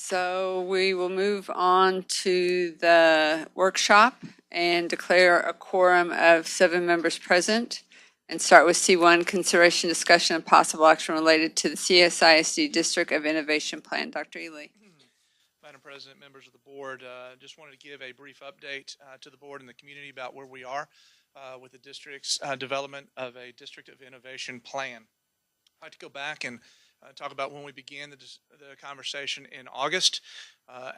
So we will move on to the workshop and declare a quorum of 7 members present and start with C1, consideration, discussion, and possible action related to the CSISD District of Innovation Plan. Dr. Ely. Madam President, members of the board, just wanted to give a brief update to the board and the community about where we are with the district's development of a District of Innovation Plan. I'd like to go back and talk about when we began the conversation in August.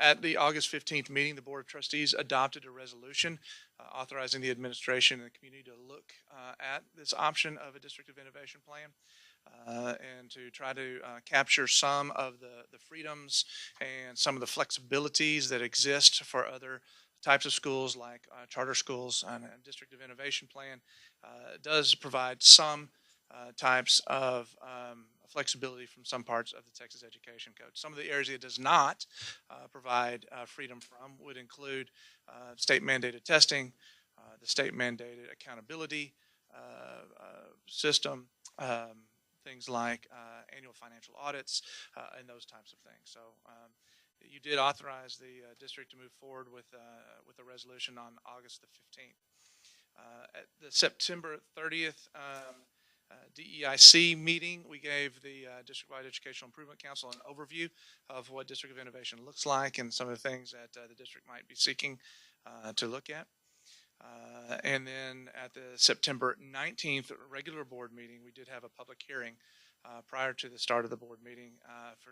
At the August 15th meeting, the Board of Trustees adopted a resolution authorizing the administration and the community to look at this option of a District of Innovation Plan and to try to capture some of the freedoms and some of the flexibilities that exist for other types of schools like charter schools. And a District of Innovation Plan does provide some types of flexibility from some parts of the Texas Education Code. Some of the areas it does not provide freedom from would include state mandated testing, the state mandated accountability system, things like annual financial audits and those types of things. So you did authorize the district to move forward with a resolution on August the 15th. At the September 30th DEIC meeting, we gave the District-wide Educational Improvement Council an overview of what District of Innovation looks like and some of the things that the district might be seeking to look at. And then at the September 19th regular board meeting, we did have a public hearing prior to the start of the board meeting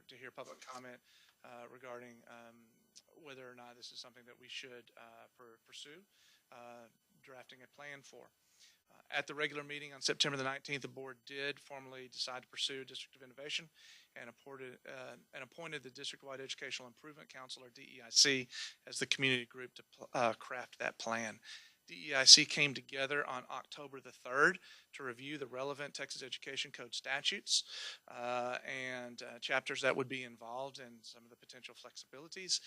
to hear public comment regarding whether or not this is something that we should pursue drafting a plan for. At the regular meeting on September the 19th, the board did formally decide to pursue District of Innovation and appointed the District-wide Educational Improvement Council, or DEIC, as the community group to craft that plan. DEIC came together on October the 3rd to review the relevant Texas Education Code statutes and chapters that would be involved in some of the potential flexibilities,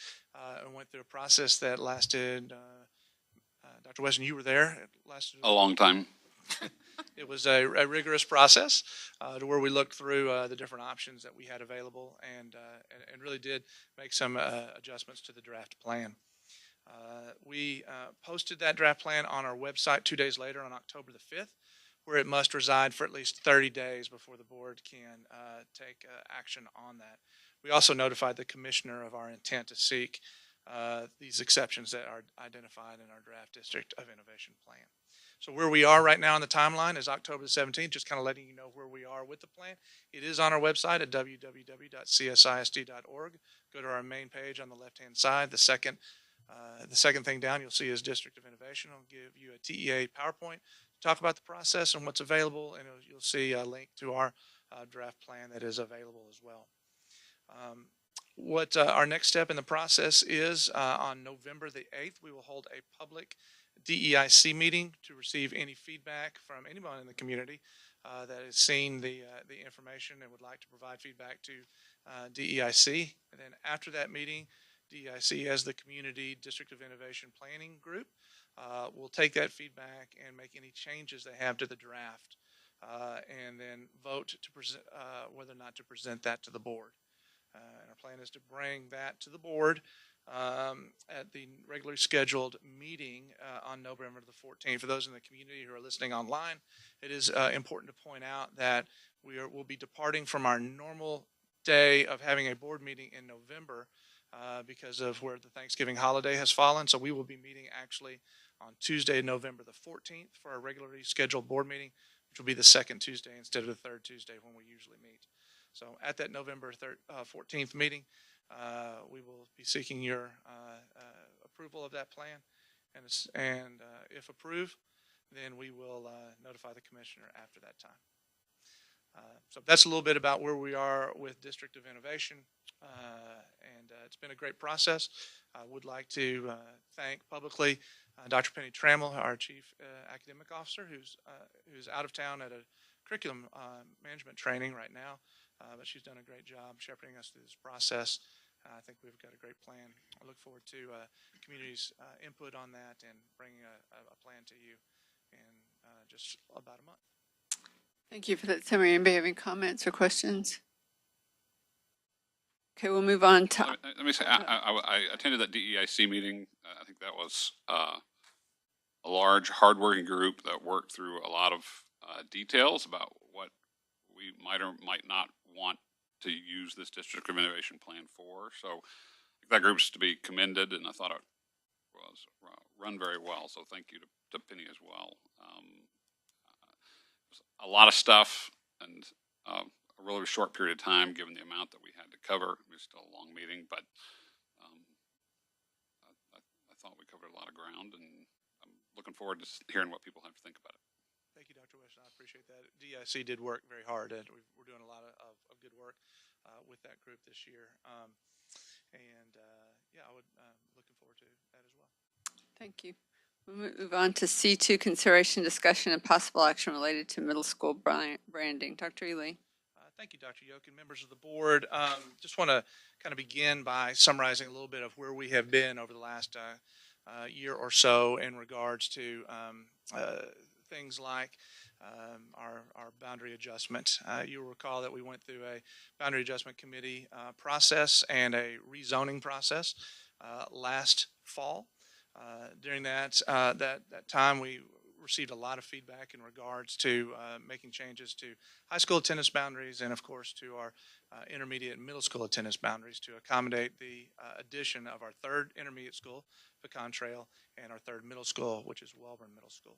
and went through a process that lasted, Dr. Weston, you were there. It lasted a long time. It was a rigorous process to where we looked through the different options that we had available and really did make some adjustments to the draft plan. We posted that draft plan on our website 2 days later on October the 5th, where it must reside for at least 30 days before the board can take action on that. We also notified the commissioner of our intent to seek these exceptions that are identified in our draft District of Innovation Plan. So where we are right now on the timeline is October the 17th, just kind of letting you know where we are with the plan. It is on our website at www.csisd.org. Go to our main page on the left-hand side. The second thing down you'll see is District of Innovation. I'll give you a TEA PowerPoint to talk about the process and what's available, and you'll see a link to our draft plan that is available as well. What our next step in the process is on November the 8th, we will hold a public DEIC meeting to receive any feedback from anyone in the community that has seen the information and would like to provide feedback to DEIC. And then after that meeting, DEIC, as the Community District of Innovation Planning Group, will take that feedback and make any changes they have to the draft and then vote to present whether or not to present that to the board. And our plan is to bring that to the board at the regularly scheduled meeting on November the 14th. For those in the community who are listening online, it is important to point out that we'll be departing from our normal day of having a board meeting in November because of where the Thanksgiving holiday has fallen. So we will be meeting actually on Tuesday, November the 14th for our regularly scheduled board meeting, which will be the second Tuesday instead of the third Tuesday when we usually meet. So at that November 14th meeting, we will be seeking your approval of that plan, and if approved, then we will notify the commissioner after that time. So that's a little bit about where we are with District of Innovation, and it's been a great process. I would like to thank publicly Dr. Penny Trammell, our Chief Academic Officer, who's out of town at a curriculum management training right now, but she's done a great job shepherding us through this process. I think we've got a great plan. I look forward to community's input on that and bringing a plan to you in just about a month. Thank you for that summary. Anybody have any comments or questions? Okay, we'll move on to, Let me say, I attended that DEIC meeting. I think that was a large, hardworking group that worked through a lot of details about what we might or might not want to use this district of innovation plan for. So that group's to be commended, and I thought it was run very well. So thank you to Penny as well. A lot of stuff and a really short period of time, given the amount that we had to cover. It was still a long meeting, but I thought we covered a lot of ground, and I'm looking forward to hearing what people have to think about it. Thank you, Dr. Weston. I appreciate that. DIC did work very hard, and we're doing a lot of good work with that group this year. Yeah, I would looking forward to that as well. thank you. We'll move on to C2, consideration, discussion, and possible action related to middle school branding. Dr. Ely. Thank you, Dr. Yoke and members of the board. Just want to kind of begin by summarizing a little bit of where we have been over the last year or so in regards to things like our boundary adjustment. You'll recall that we went through a boundary adjustment committee process and a rezoning process last fall. During that time, we received a lot of feedback in regards to making changes to high school attendance boundaries and, of course, to our intermediate and middle school attendance boundaries to accommodate the addition of our third intermediate school, Pecan Trail, and our third middle school, which is Welborn Middle School.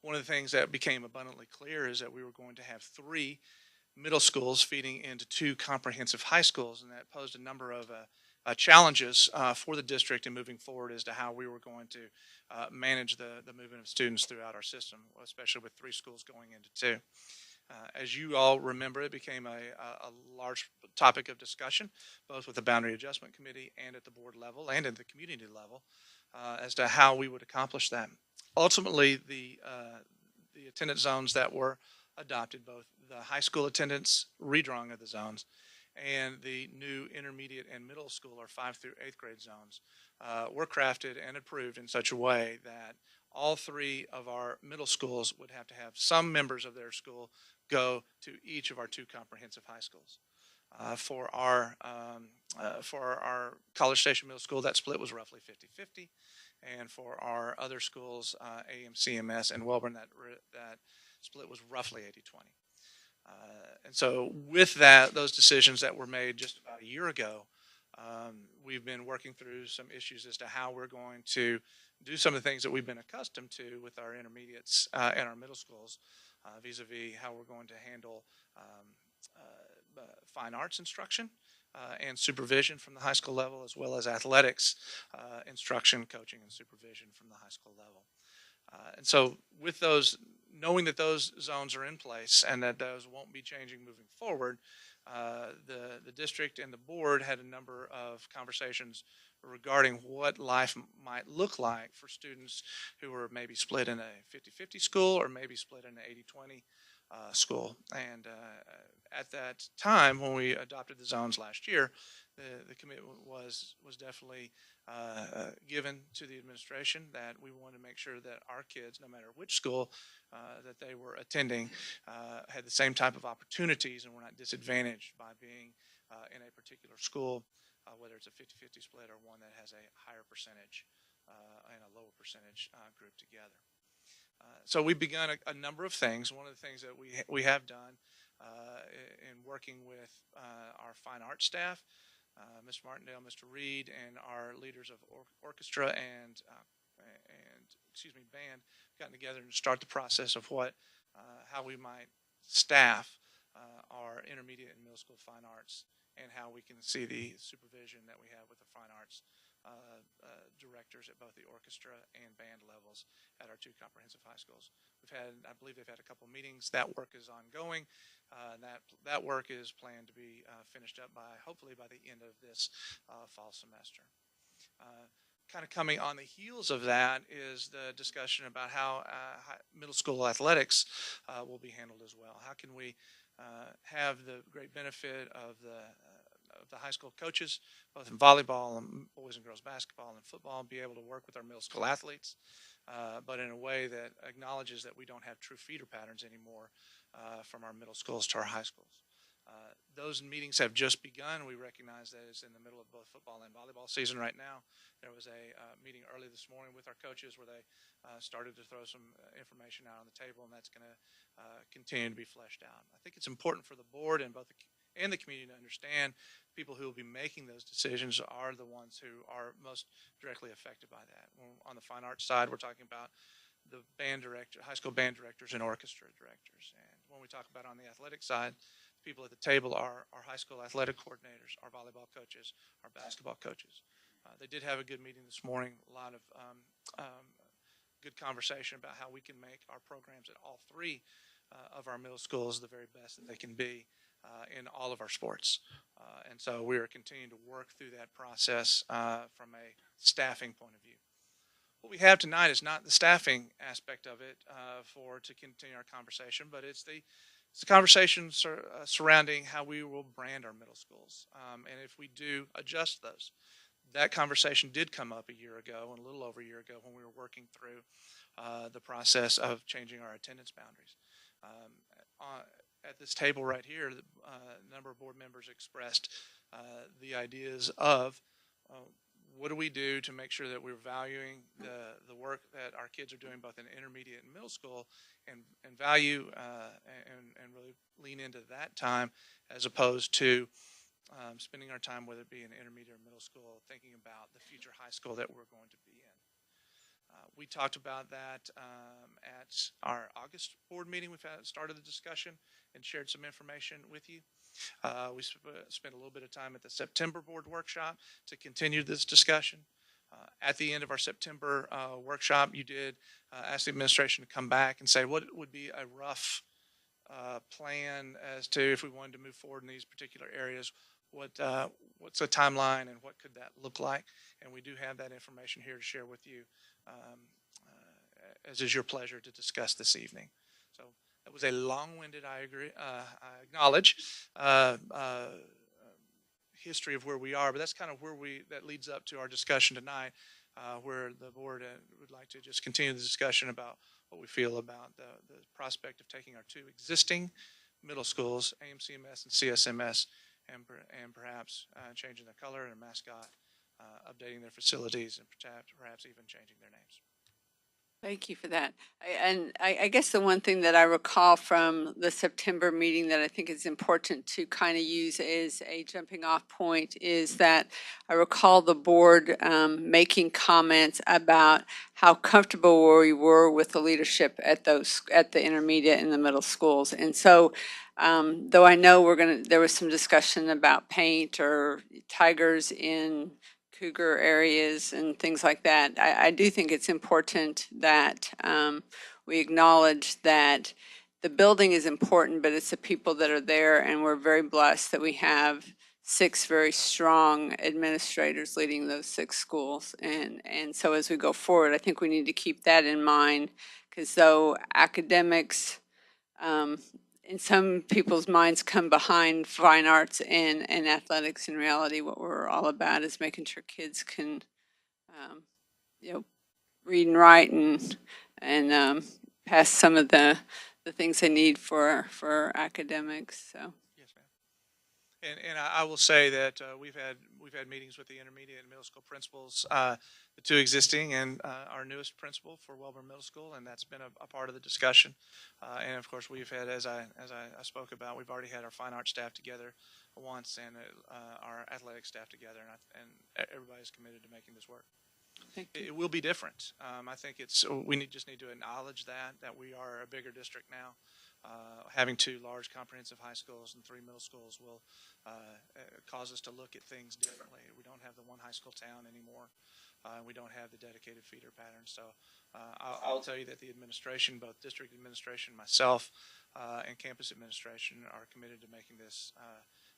One of the things that became abundantly clear is that we were going to have 3 middle schools feeding into 2 comprehensive high schools, and that posed a number of challenges for the district in moving forward as to how we were going to manage the movement of students throughout our system, especially with 3 schools going into 2. As you all remember, it became a large topic of discussion, both with the Boundary Adjustment Committee and at the board level and at the community level, as to how we would accomplish that. Ultimately, the attendance zones that were adopted, both the high school attendance redrawing of the zones and the new intermediate and middle school or 5th through 8th grade zones, were crafted and approved in such a way that all 3 of our middle schools would have to have some members of their school go to each of our 2 comprehensive high schools. For our College Station Middle School, that split was roughly 50-50. And for our other schools, AMCMS and Welborn, that split was roughly 80-20. And so with those decisions that were made just about a year ago, we've been working through some issues as to how we're going to do some of the things that we've been accustomed to with our intermediates and our middle schools, vis-a-vis how we're going to handle fine arts instruction and supervision from the high school level, as well as athletics instruction, coaching, and supervision from the high school level. And so with those, knowing that those zones are in place and that those won't be changing moving forward, the district and the board had a number of conversations regarding what life might look like for students who are maybe split in a 50-50 school or maybe split in an 80-20 school. And at that time, when we adopted the zones last year, the commitment was definitely given to the administration that we wanted to make sure that our kids, no matter which school that they were attending, had the same type of opportunities and were not disadvantaged by being in a particular school, whether it's a 50-50 split or one that has a higher percentage and a lower percentage grouped together. So we've begun a number of things. One of the things that we have done in working with our fine arts staff, Mr. Martindale, Mr. Reed, and our leaders of orchestra and band, gotten together and start the process of how we might staff our intermediate and middle school fine arts, and how we can see the supervision that we have with the fine arts directors at both the orchestra and band levels at our 2 comprehensive high schools. I believe they've had a couple meetings. That work is ongoing. That work is planned to be finished up hopefully by the end of this fall semester. Kind of coming on the heels of that is the discussion about how middle school athletics will be handled as well. How can we have the great benefit of the high school coaches, both in volleyball and boys and girls basketball and football, be able to work with our middle school athletes, but in a way that acknowledges that we don't have true feeder patterns anymore from our middle schools to our high schools. Those meetings have just begun. We recognize that it's in the middle of both football and volleyball season right now. There was a meeting early this morning with our coaches where they started to throw some information out on the table, and that's going to continue to be fleshed out. I think it's important for the board and the community to understand people who will be making those decisions are the ones who are most directly affected by that. On the fine arts side, we're talking about the band director, high school band directors and orchestra directors. And when we talk about on the athletic side, people at the table are our high school athletic coordinators, our volleyball coaches, our basketball coaches. They did have a good meeting this morning, a lot of good conversation about how we can make our programs at all three of our middle schools the very best that they can be in all of our sports. And so we are continuing to work through that process from a staffing point of view. What we have tonight is not the staffing aspect of it to continue our conversation, but it's the conversation surrounding how we will brand our middle schools. And if we do adjust those. That conversation did come up a year ago, and a little over a year ago, when we were working through the process of changing our attendance boundaries. At this table right here, a number of board members expressed the ideas of what do we do to make sure that we're valuing the work that our kids are doing both in intermediate and middle school, and value and really lean into that time as opposed to spending our time, whether it be in intermediate or middle school, thinking about the future high school that we're going to be in. We talked about that at our August board meeting. We've started the discussion and shared some information with you. We spent a little bit of time at the September board workshop to continue this discussion. At the end of our September workshop, you did ask the administration to come back and say what would be a rough plan as to if we wanted to move forward in these particular areas. What's the timeline and what could that look like? And we do have that information here to share with you, as is your pleasure to discuss this evening. So that was a long-winded, I agree, I acknowledge, history of where we are, but that's kind of where that leads up to our discussion tonight, where the board would like to just continue the discussion about what we feel about the prospect of taking our two existing middle schools, AMCMS and CSMS, and perhaps changing the color and mascot, updating their facilities, and perhaps even changing their names. Thank you for that. I guess the one thing that I recall from the September meeting that I think is important to kind of use as a jumping off point is that I recall the board making comments about how comfortable we were with the leadership at the intermediate and the middle schools. And so though I know there was some discussion about paint or tigers in cougar areas and things like that, I do think it's important that we acknowledge that the building is important, but it's the people that are there, and we're very blessed that we have 6 very strong administrators leading those 6 schools. And so as we go forward, I think we need to keep that in mind, because though academics in some people's minds come behind fine arts and athletics, in reality what we're all about is making sure kids can read and write and pass some of the things they need for academics. So yes, ma'am. And I will say that we've had meetings with the intermediate and middle school principals, the 2 existing and our newest principal for Welborn Middle School, and that's been a part of the discussion. And of course, we've had, as I spoke about, we've already had our fine arts staff together once, and our athletic staff together, and everybody's committed to making this work. thank you. It will be different. I think we just need to acknowledge that we are a bigger district now. Having 2 large comprehensive high schools and 3 middle schools will cause us to look at things differently. We don't have the one high school town anymore. We don't have the dedicated feeder pattern. So I'll tell you that the administration, both district administration, myself, and campus administration are committed to making this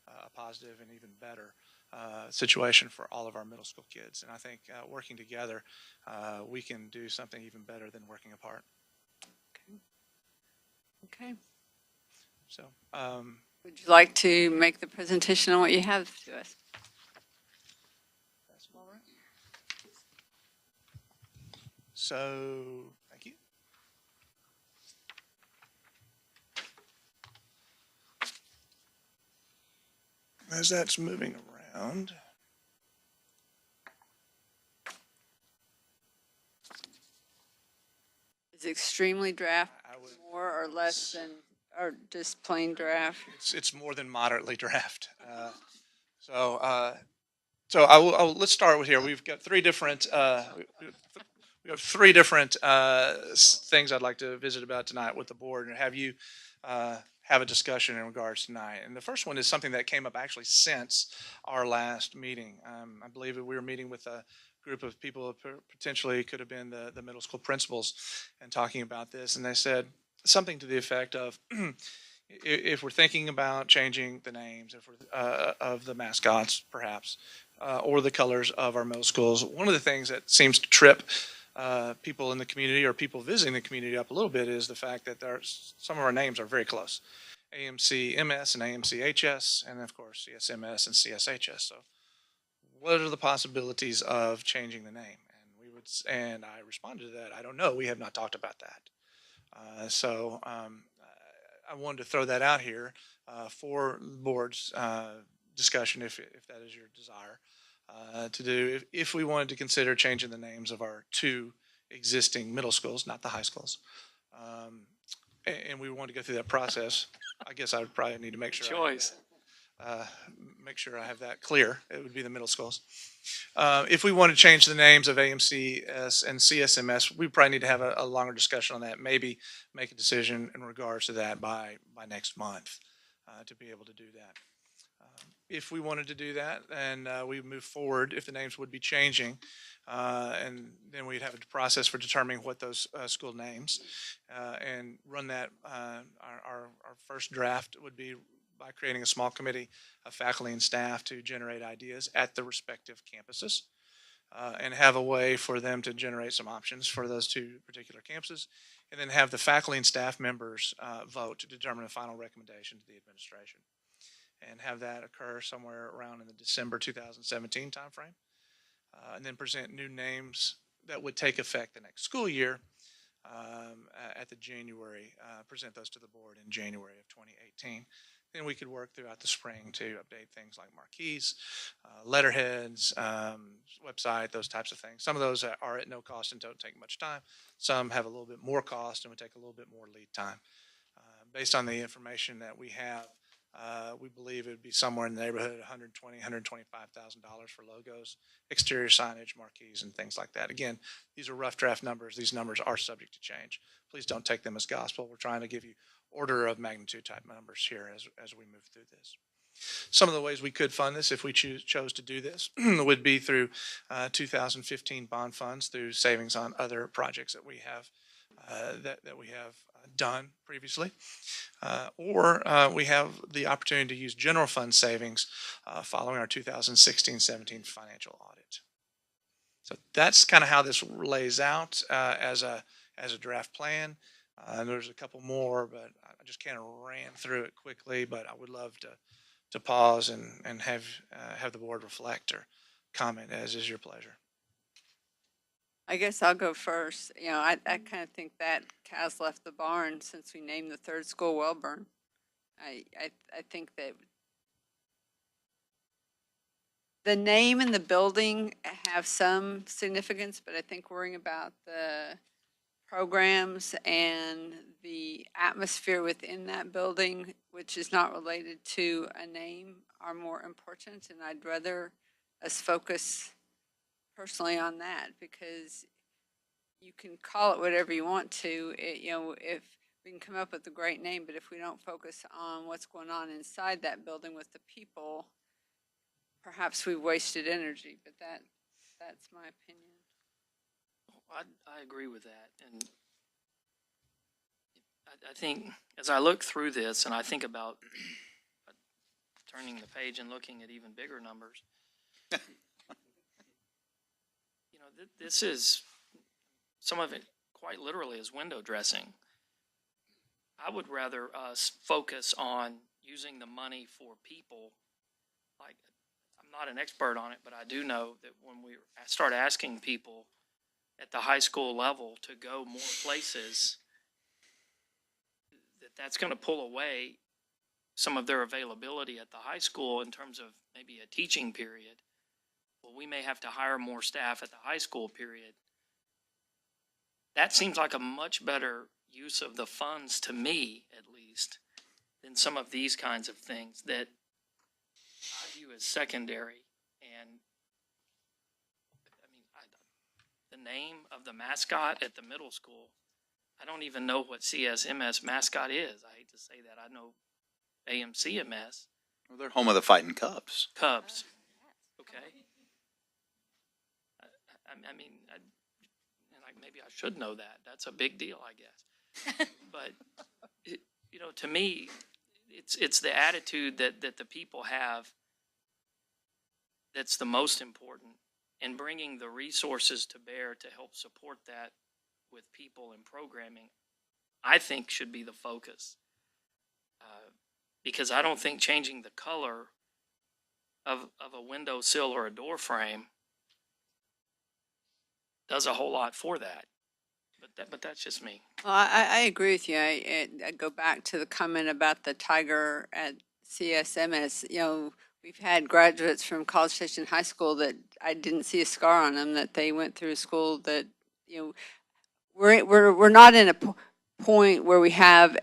a positive and even better situation for all of our middle school kids. And I think working together, we can do something even better than working apart. Okay. So, would you like to make the presentation on what you have to us? that's all right. So, thank you. as that's moving around. Is extremely draft I would, more or less than, or just plain draft? it's more than moderately draft. So let's start with here. We've got three different things I'd like to visit about tonight with the board and have you have a discussion in regards tonight. And the first one is something that came up actually since our last meeting. I believe that we were meeting with a group of people who potentially could have been the middle school principals and talking about this. And they said something to the effect of, if we're thinking about changing the names of the mascots, perhaps, or the colors of our middle schools, one of the things that seems to trip people in the community or people visiting the community up a little bit is the fact that some of our names are very close. AMC-MS and AMC-HS, and of course CSMS and CSHS. So what are the possibilities of changing the name? And I responded to that. I don't know. We have not talked about that. I wanted to throw that out here for the board's discussion, if that is your desire, to do if we wanted to consider changing the names of our two existing middle schools, not the high schools, and we want to go through that process. I guess I would probably need to make sure make sure I have that clear. It would be the middle schools. If we want to change the names of AMCS and CSMS, we probably need to have a longer discussion on that. Maybe make a decision in regards to that by next month to be able to do that. If we wanted to do that, and we move forward, if the names would be changing, and then we'd have a process for determining what those school names, and run that. Our first draft would be by creating a small committee of faculty and staff to generate ideas at the respective campuses, and have a way for them to generate some options for those two particular campuses, and then have the faculty and staff members vote to determine a final recommendation to the administration, and have that occur somewhere around in the December 2017 timeframe, and then present new names that would take effect the next school year at the January, present those to the board in January of 2018. Then we could work throughout the spring to update things like marquees, letterheads, website, those types of things. Some of those are at no cost and don't take much time. Some have a little bit more cost and would take a little bit more lead time. Based on the information that we have, we believe it would be somewhere in the neighborhood of $120,000, $125,000 for logos, exterior signage, marquees, and things like that. Again, these are rough draft numbers. These numbers are subject to change. Please don't take them as gospel. We're trying to give you order of magnitude type numbers here as we move through this. Some of the ways we could fund this, if we chose to do this, would be through 2015 bond funds, through savings on other projects that we have that we have done previously, or we have the opportunity to use general fund savings following our 2016-17 financial audit. So that's kind of how this lays out as a draft plan. There's a couple more, but I just kind of ran through it quickly. But I would love to pause and have the board reflect or comment, as is your pleasure. I guess I'll go first. You know, I kind of think that cow's left the barn since we named the third school Wellburn. I think that the name and the building have some significance, but I think worrying about the programs and the atmosphere within that building, which is not related to a name, are more important. And I'd rather us focus personally on that, because you can call it whatever you want to. You know, if we can come up with a great name, but if we don't focus on what's going on inside that building with the people, perhaps we've wasted energy. But that's my opinion. I agree with that, and I think as I look through this and I think about turning the page and looking at even bigger numbers, you know, this is, some of it quite literally is window dressing. I would rather us focus on using the money for people. Like, I'm not an expert on it, but I do know that when we start asking people at the high school level to go more places, that's going to pull away some of their availability at the high school in terms of maybe a teaching period. Well, we may have to hire more staff at the high school period. That seems like a much better use of the funds to me, at least, than some of these kinds of things that I view as secondary. And I mean, the name of the mascot at the middle school, I don't even know what CSMS mascot is. I hate to say that. I know AMCMS, Well, they're home of the Fighting Cubs. Cubs. Okay. I mean, maybe I should know that. That's a big deal, I guess. But you know, to me, it's the attitude that the people have that's the most important, and bringing the resources to bear to help support that with people and programming, I think should be the focus. Because I don't think changing the color of a window sill or a door frame does a whole lot for that. But that's just me. Well, I agree with you. I go back to the comment about the tiger at CSMS. You know, we've had graduates from College Station High School that I didn't see a scar on them, that they went through a school that, you know, we're not in a point where we have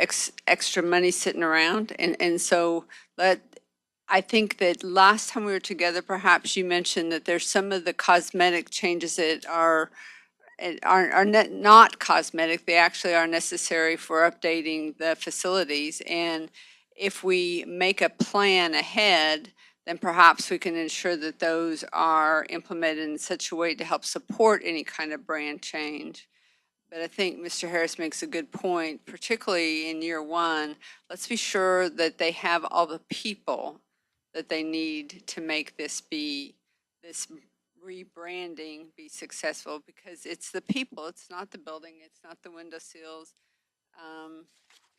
extra money sitting around. And so I think that last time we were together, perhaps you mentioned that there's some of the cosmetic changes that are not cosmetic. They actually are necessary for updating the facilities. And if we make a plan ahead, then perhaps we can ensure that those are implemented in such a way to help support any kind of brand change. But I think Mr. Harris makes a good point, particularly in year one. Let's be sure that they have all the people that they need to make this rebranding be successful, because it's the people, it's not the building, it's not the window seals.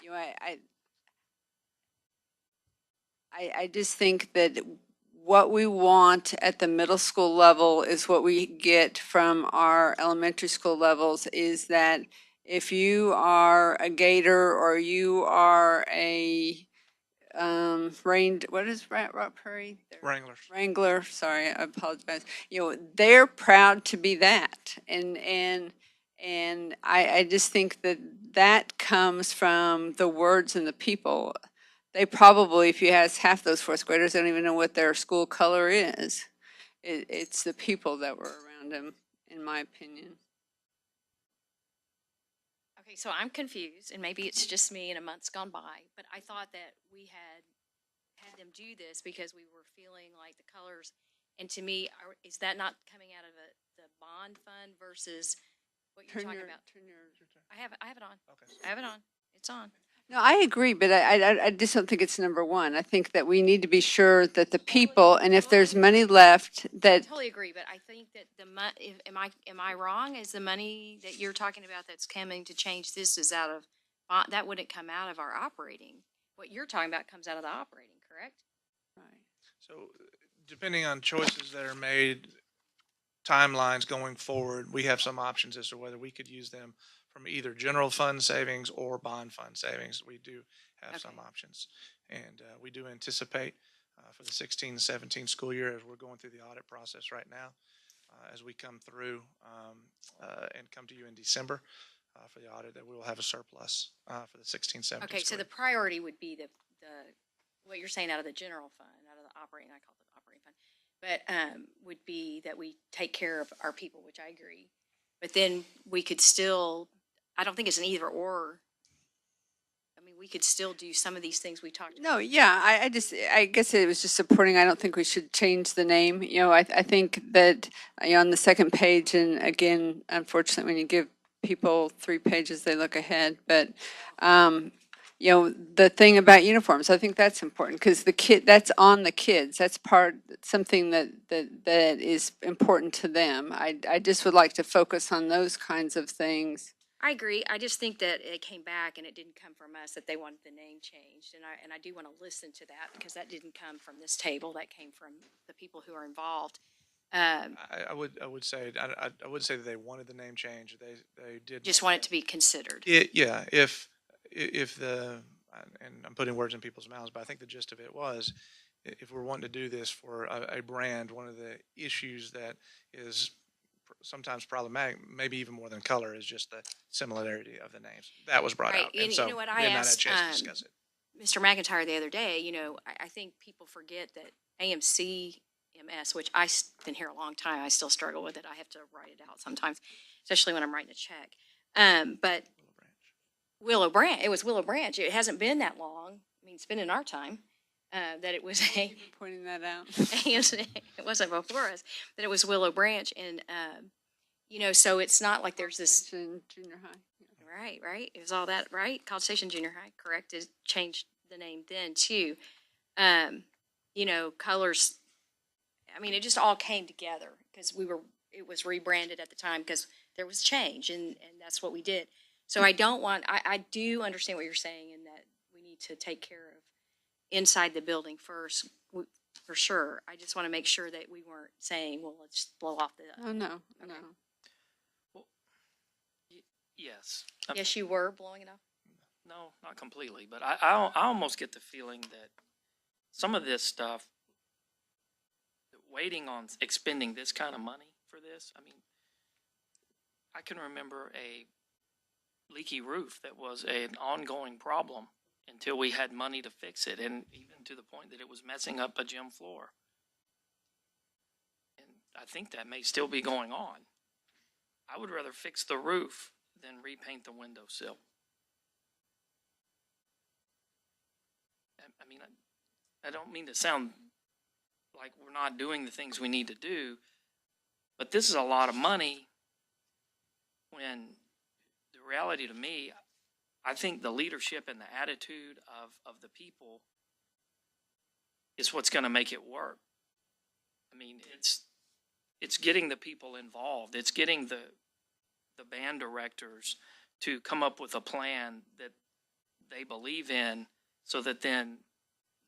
You know, I just think that what we want at the middle school level is what we get from our elementary school levels, is that if you are a Gator or you are a what is Rock Prairie? Wranglers. Wrangler, sorry, I apologize. You know, they're proud to be that. And I just think that comes from the words and the people. They probably, if you ask half those fourth graders, they don't even know what their school color is. It's the people that were around them, in my opinion. Okay, so I'm confused, and maybe it's just me in a month's gone by, but I thought that we had them do this because we were feeling like the colors, and to me, is that not coming out of the bond fund versus what you're talking about? I have it on. Okay. I have it on. It's on. No, I agree, but I just don't think it's number one. I think that we need to be sure that the people, and if there's money left, I that, totally agree, but I think that am I wrong? Is the money that you're talking about that's coming to change this is out of, that wouldn't come out of our operating? What you're talking about comes out of the operating, correct? So depending on choices that are made, timelines going forward, we have some options as to whether we could use them from either general fund savings or bond fund savings. We do have some options. And we do anticipate for the 16-17 school year, as we're going through the audit process right now, as we come through and come to you in December for the audit, that we will have a surplus for the 16-17 Okay, so school the priority would be the what you're saying out of the general fund, out of the operating, I call it the operating fund, but would be that we take care of our people, which I agree. But then we could still, I don't think it's an either or. I mean, we could still do some of these things we talked about. no, yeah, I guess it was just supporting. I don't think we should change the name. You know, I think that on the second page, and again, unfortunately, when you give people 3 pages, they look ahead. But, you know, the thing about uniforms, I think that's important, because that's on the kids. That's something that is important to them. I just would like to focus on those kinds of things. I agree. I just think that it came back and it didn't come from us, that they wanted the name changed. And I do want to listen to that, because that didn't come from this table. That came from the people who are involved. I would say that they wanted the name change. They did Just want it to be considered. Yeah, if the and I'm putting words in people's mouths, but I think the gist of it was, if we're wanting to do this for a brand, one of the issues that is sometimes problematic, maybe even more than color, is just the similarity of the names. That was brought Right, out. and you so know what, we I had not had a asked, chance to discuss it. Mr. McIntyre the other day, I think people forget that AMCMS, which I've been here a long time, I still struggle with it. I have to write it out sometimes, especially when I'm writing a check. But Willow Branch, it was Willow Branch. It hasn't been that long. I mean, it's been in our time, that it was Pointing that out. AMC, it wasn't before us, that it was Willow Branch. And, so it's not like there's this. In junior high. Right. It was all that, right? College Station Junior High, correct? It changed the name then too. Colors, I mean, it just all came together because it was rebranded at the time because there was change and that's what we did. So I do understand what you're saying and that we need to take care of inside the building first, for sure. I just want to make sure that we weren't saying, well, let's blow off the. Oh, no. Yes. Yes, you were blowing it off. No, not completely, but I almost get the feeling that some of this stuff, waiting on expending this kind of money for this, I mean, I can remember a leaky roof that was an ongoing problem until we had money to fix it, and even to the point that it was messing up a gym floor. And I think that may still be going on. I would rather fix the roof than repaint the windowsill. I mean, I don't mean to sound like we're not doing the things we need to do, but this is a lot of money when the reality to me, I think the leadership and the attitude of the people is what's going to make it work. I mean, it's getting the people involved. It's getting the band directors to come up with a plan that they believe in so that then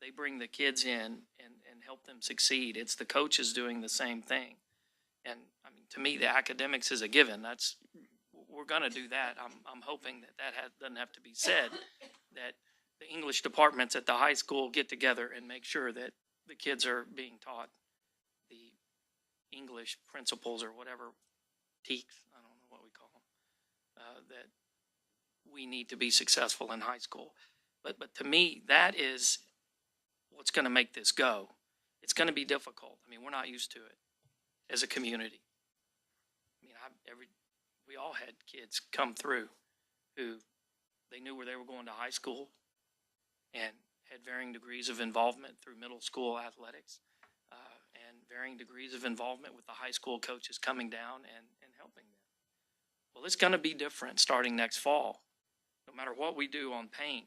they bring the kids in and help them succeed. It's the coaches doing the same thing. And I mean, to me, the academics is a given. We're going to do that. I'm hoping that doesn't have to be said, that the English departments at the high school get together and make sure that the kids are being taught the English principles or whatever, TEKS, I don't know what we call them, that we need to be successful in high school. But to me, that is what's going to make this go. It's going to be difficult. I mean, we're not used to it as a community. I mean, we all had kids come through who they knew where they were going to high school and had varying degrees of involvement through middle school athletics and varying degrees of involvement with the high school coaches coming down and helping them. Well, it's going to be different starting next fall. No matter what we do on paint,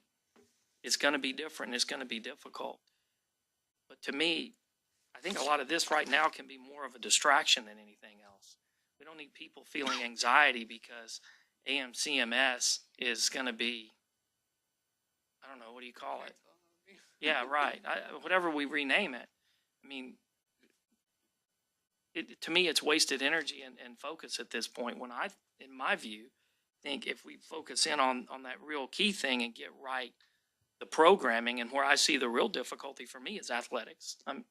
it's going to be different. It's going to be difficult. But to me, I think a lot of this right now can be more of a distraction than anything else. We don't need people feeling anxiety because AMCMS is going to be, I don't know, what do you call it? Yeah, right. Whatever we rename it. I mean, to me, it's wasted energy and focus at this point when in my view, think if we focus in on that real key thing and get right the programming, and where I see the real difficulty for me is athletics. I mean,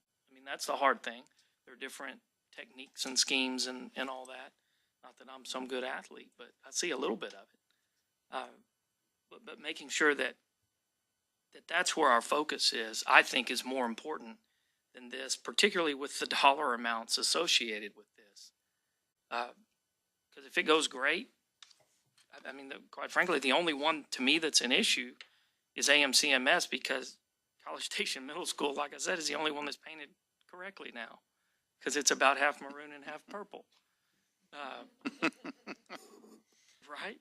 that's the hard thing. There are different techniques and schemes and all that. Not that I'm some good athlete, but I see a little bit of it. But making sure that's where our focus is, I think, is more important than this, particularly with the dollar amounts associated with this. Because if it goes great, I mean, quite frankly, the only one to me that's an issue is AMCMS, because College Station Middle School, like I said, is the only one that's painted correctly now, because it's about half maroon and half purple. Right?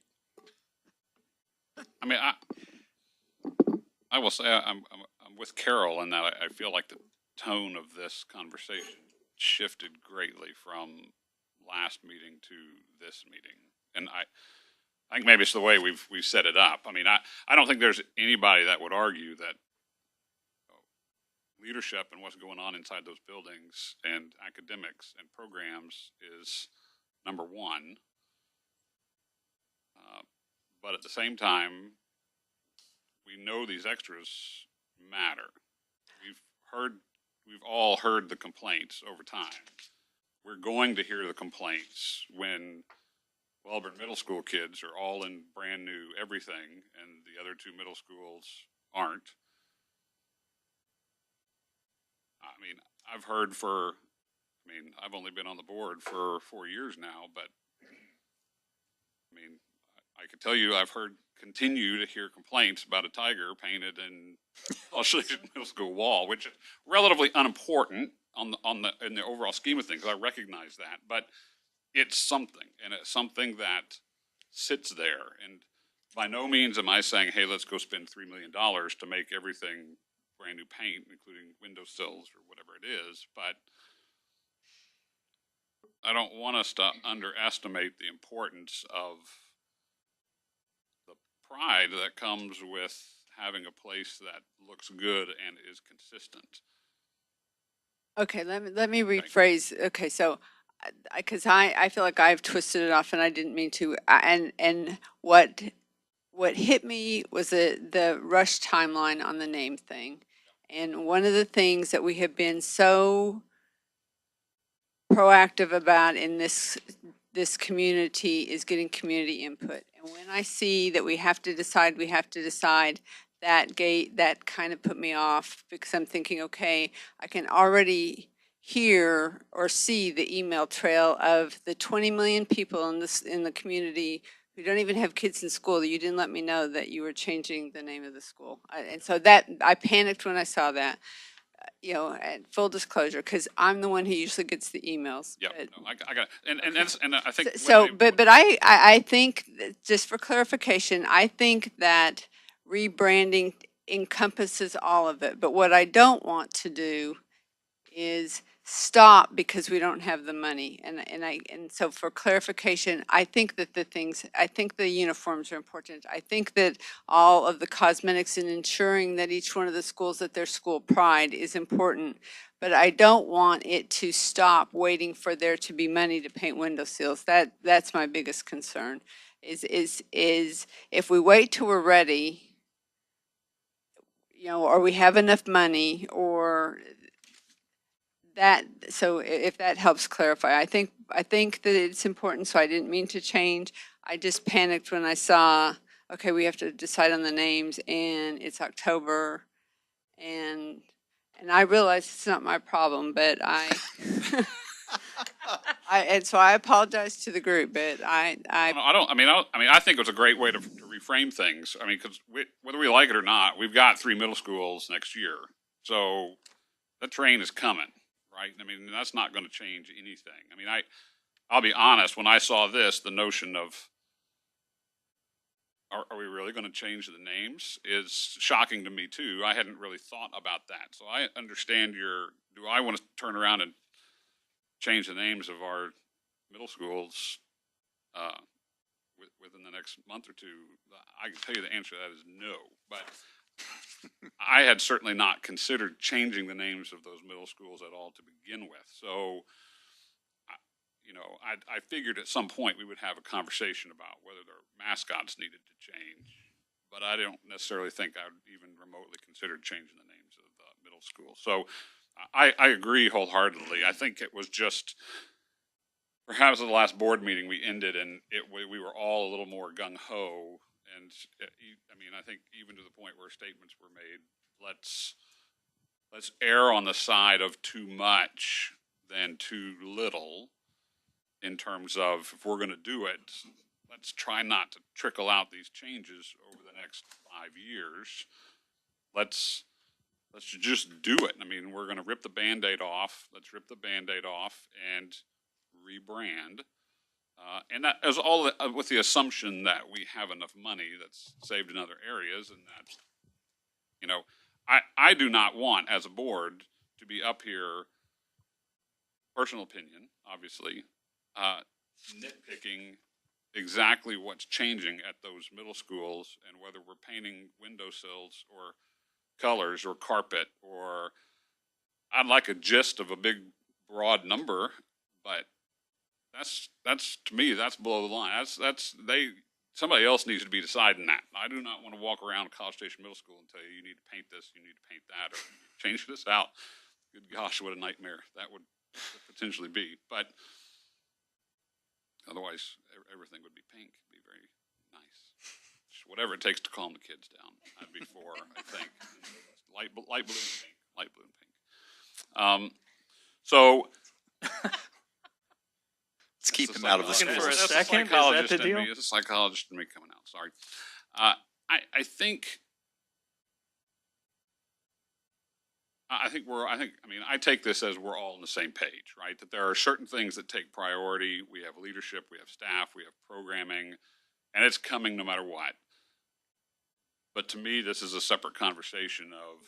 I mean, I will say I'm with Carol in that I feel like the tone of this conversation shifted greatly from last meeting to this meeting, and I think maybe it's the way we've set it up. I mean, I don't think there's anybody that would argue that leadership and what's going on inside those buildings and academics and programs is number one. But at the same time, we know these extras matter. We've all heard the complaints over time. We're going to hear the complaints when Wellborn Middle School kids are all in brand new everything and the other two middle schools aren't. I mean, I've only been on the board for 4 years now, but I mean, I can tell you I've continue to hear complaints about a tiger painted in Australian middle school wall, which is relatively unimportant in the overall scheme of things. I recognize that, but it's something, and it's something that sits there. And by no means am I saying, hey, let's go spend $3 million to make everything brand new paint, including windowsills or whatever it is. But I don't want us to underestimate the importance of the pride that comes with having a place that looks good and is consistent. Okay, let me rephrase. Okay, so because I feel like I've twisted it off and I didn't mean to. And what hit me was the rush timeline on the name thing. And one of the things that we have been so proactive about in this community is getting community input. And when I see that we have to decide, that kind of put me off, because I'm thinking, okay, I can already hear or see the email trail of the 20 million people in the community who don't even have kids in school that you didn't let me know that you were changing the name of the school. And so that I panicked when I saw that. And full disclosure, because I'm the one who usually gets the emails. Yeah, but- no, I got it. And I think I think that, just for clarification, I think that rebranding encompasses all of it. But what I don't want to do is stop because we don't have the money. And so for clarification, I think that the uniforms are important. I think that all of the cosmetics and ensuring that each one of the schools at their school pride is important. But I don't want it to stop waiting for there to be money to paint window seals. That's my biggest concern. Is if we wait till we're ready, or we have enough money, or that, so if that helps clarify, I think that it's important, so I didn't mean to change. I just panicked when I saw, okay, we have to decide on the names and it's October, and I realize it's not my problem, but and so I apologize to the group, but I think it was a great way to reframe things. I mean, because whether we like it or not, we've got 3 middle schools next year, so that train is coming. Right? I mean, that's not going to change anything. I mean, I'll be honest, when I saw this, the notion of, are we really going to change the names is shocking to me too. I hadn't really thought about that. So I understand do I want to turn around and change the names of our middle schools within the next month or two? I can tell you the answer to that is no. But I had certainly not considered changing the names of those middle schools at all to begin with. So, I figured at some point we would have a conversation about whether their mascots needed to change. But I don't necessarily think I would even remotely consider changing the names of the middle school. So I agree wholeheartedly. I think it was just, perhaps at the last board meeting we ended and we were all a little more gung-ho. And I think even to the point where statements were made, let's err on the side of too much than too little in terms of, if we're going to do it, let's try not to trickle out these changes over the next 5 years. Let's just do it. I mean, we're going to rip the Band-Aid off. Let's rip the Band-Aid off and rebrand. And that is all with the assumption that we have enough money that's saved in other areas, and that, I do not want, as a board, to be up here, personal opinion, obviously, nitpicking exactly what's changing at those middle schools and whether we're painting windowsills or colors or carpet, or I'd like a gist of a big, broad number, but that's to me, that's below the line. somebody else needs to be deciding that. I do not want to walk around College Station Middle School and tell you, you need to paint this, you need to paint that, or change this out. Good gosh, what a nightmare that would potentially be. But otherwise, everything would be pink. It'd be very nice. Whatever it takes to calm the kids down, I'd be for, I think. Light blue and pink. Light blue and pink. So Let's keep him out of the Looking school. for a That's second? Is that psychologist the in deal? me. It's a psychologist in me coming out. Sorry. I think I take this as we're all on the same page, right? That there are certain things that take priority. We have leadership, we have staff, we have programming, and it's coming no matter what. But to me, this is a separate conversation of,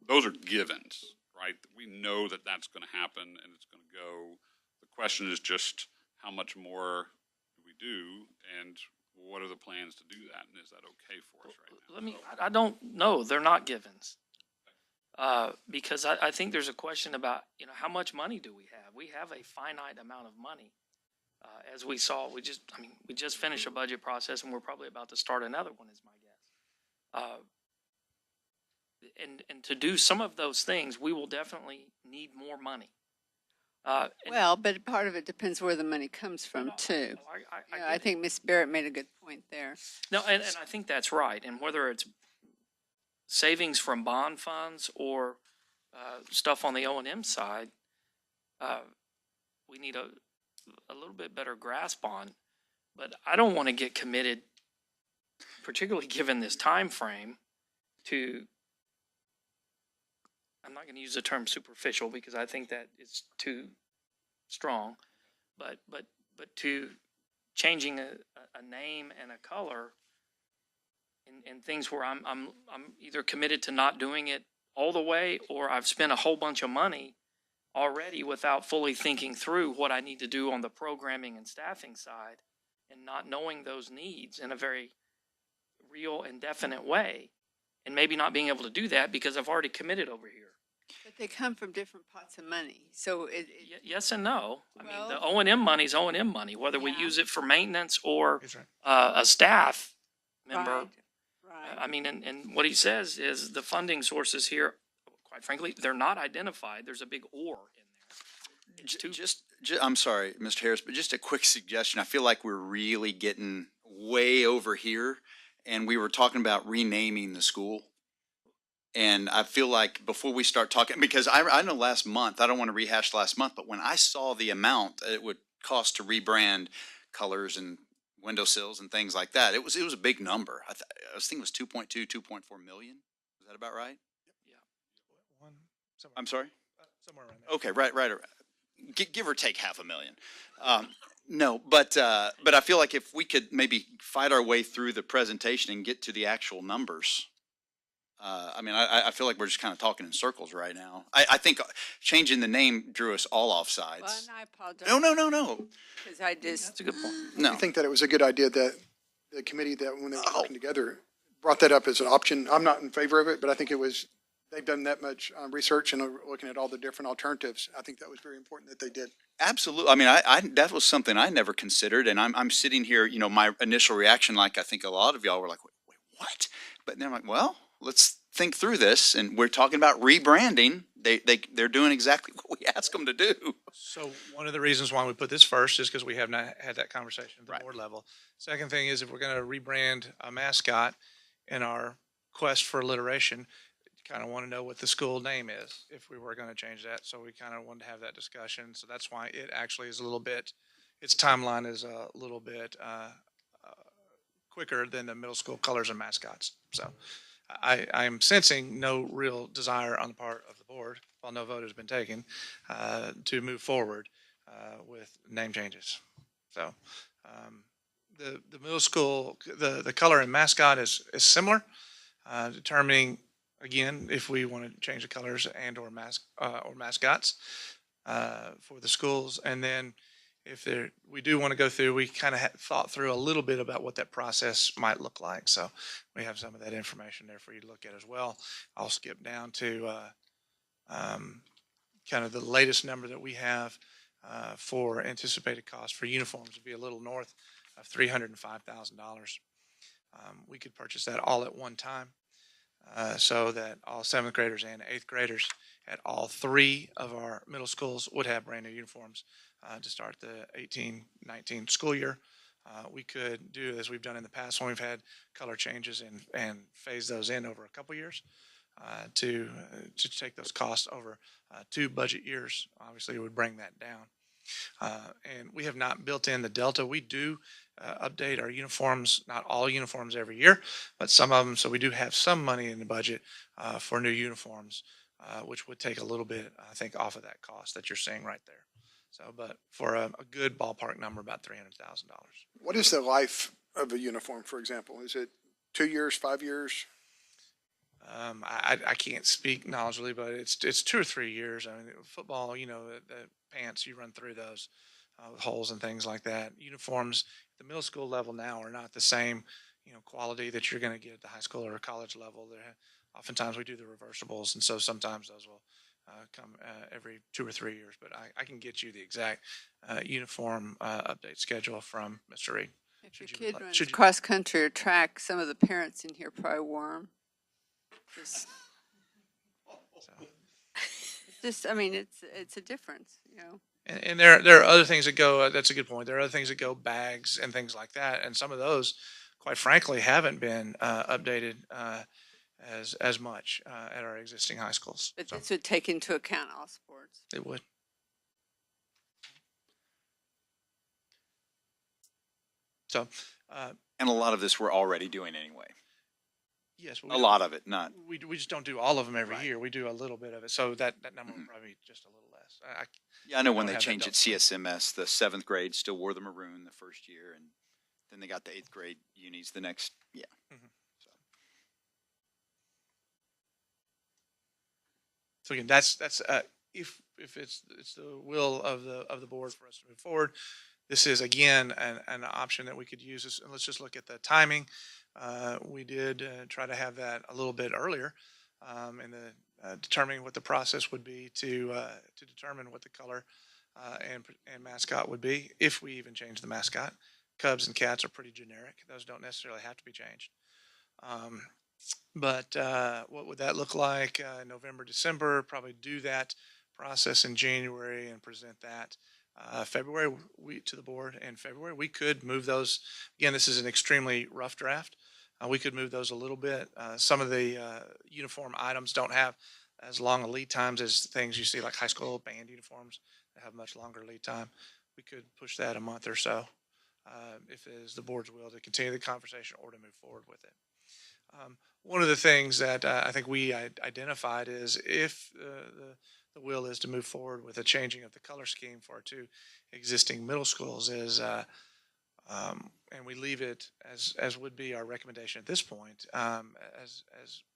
those are givens, right? We know that that's going to happen and it's going to go. The question is just, how much more do we do, and what are the plans to do that, and is that okay for us right now? I don't know. They're not givens. Because I think there's a question about, how much money do we have? We have a finite amount of money. As we saw, we just finished a budget process, and we're probably about to start another one, is my guess. And to do some of those things, we will definitely need more money. Well, but part of it depends where the money comes from, too. I think Ms. Barrett made a good point there. No, and I think that's right. And whether it's savings from bond funds or stuff on the O&M side, we need a little bit better grasp on. But I don't want to get committed, particularly given this time frame, to, I'm not going to use the term superficial because I think that is too strong, but to changing a name and a color in things where I'm either committed to not doing it all the way, or I've spent a whole bunch of money already without fully thinking through what I need to do on the programming and staffing side, and not knowing those needs in a very real and definite way, and maybe not being able to do that because I've already committed over here. But they come from different pots of money, so Yes and no. I mean, the Well- O&M money's O&M money, whether we Yeah. use it for maintenance or He's right. a staff member. Right. I mean, and what he says is the funding sources here, quite frankly, they're not identified. There's a big or in there. It's too, I'm sorry, Mr. Harris, but just a quick suggestion. I feel like we're really getting way over here, and we were talking about renaming the school. And I feel like before we start talking, because I know last month, I don't want to rehash last month, but when I saw the amount it would cost to rebrand colors and windowsills and things like that, it was a big number. I was thinking it was 2.2, 2.4 million. Is that about right? One, somewhere, I'm sorry? somewhere around there. Okay, right. Give or take $500,000. No, but I feel like if we could maybe fight our way through the presentation and get to the actual numbers. I feel like we're just kind of talking in circles right now. I think changing the name drew us all off sides. Well, and I apologize. No. Because I just, that's a good point. No. I think that it was a good idea that the committee, that when they were working together, brought that up as an option. I'm not in favor of it, but I think they've done that much research and are looking at all the different alternatives. I think that was very important that they did. Absolutely. I mean, that was something I never considered, and I'm sitting here. My initial reaction, like I think a lot of y'all were like, wait, what? But then I'm like, well, let's think through this, and we're talking about rebranding. They're doing exactly what we asked them to do. So one of the reasons why we put this first is because we have not had that conversation at the Right. board level. Second thing is, if we're going to rebrand a mascot in our quest for alliteration, kind of want to know what the school name is if we were going to change that. So we kind of wanted to have that discussion. So that's why it actually is its timeline is a little bit quicker than the middle school colors and mascots. So I'm sensing no real desire on the part of the board, while no vote has been taken, to move forward with name changes. So the middle school, the color and mascot is similar, determining, again, if we want to change the colors and or mascots for the schools. And then if we do want to go through, we kind of thought through a little bit about what that process might look like. So we have some of that information there for you to look at as well. I'll skip down to kind of the latest number that we have for anticipated cost for uniforms to be a little north of $305,000. We could purchase that all at one time, so that all seventh graders and eighth graders at all three of our middle schools would have brand new uniforms to start the 18-19 school year. We could do as we've done in the past when we've had color changes and phase those in over a couple years to take those costs over 2 budget years. Obviously, it would bring that down. And we have not built in the delta. We do update our uniforms, not all uniforms every year, but some of them. So we do have some money in the budget for new uniforms, which would take a little bit, I think, off of that cost that you're seeing right there. So, but for a good ballpark number, about $300,000. What is the life of a uniform, for example? Is it 2 years, 5 years? I can't speak knowledgeably, but it's 2 or 3 years. I mean, football, you know, the pants, you run through those with holes and things like that. Uniforms at the middle school level now are not the same, you know, quality that you're going to get at the high school or college level. Oftentimes we do the reversibles, and so sometimes those will come every 2 or 3 years. But I can get you the exact uniform update schedule from Mr. Reed. If your kid runs cross country or track, some of the parents in here probably wore them. Just, I mean, it's a difference, you know. And there are other things that go. That's a good point. There are other things that go, bags and things like that, and some of those, quite frankly, haven't been updated as much at our existing high schools. But this would take into account all sports. It would. So, And a lot of this we're already doing anyway. yes, A lot of it, not. We just don't do all of them every Right. year. We do a little bit of it, so that number would probably be just a little less. Yeah, I know when don't they have that changed at CSMS, the seventh grade still wore the maroon the first year, and then they got the eighth grade unis the next. Yeah. So again, that's if it's the will of the board for us to move forward. This is again an option that we could use. Let's just look at the timing. We did try to have that a little bit earlier, in the determining what the process would be to determine what the color and mascot would be, if we even change the mascot. Cubs and Cats are pretty generic; those don't necessarily have to be changed. But what would that look like? November, December, probably do that process in January and present that. February, to the board in February. We could move those. Again, this is an extremely rough draft. We could move those a little bit. Some of the uniform items don't have as long a lead times as things you see like high school band uniforms that have much longer lead time. We could push that a month or so if it is the board's will to continue the conversation or to move forward with it. One of the things that I think we identified is if the will is to move forward with a changing of the color scheme for our 2 existing middle schools is, and we leave it as would be our recommendation at this point, as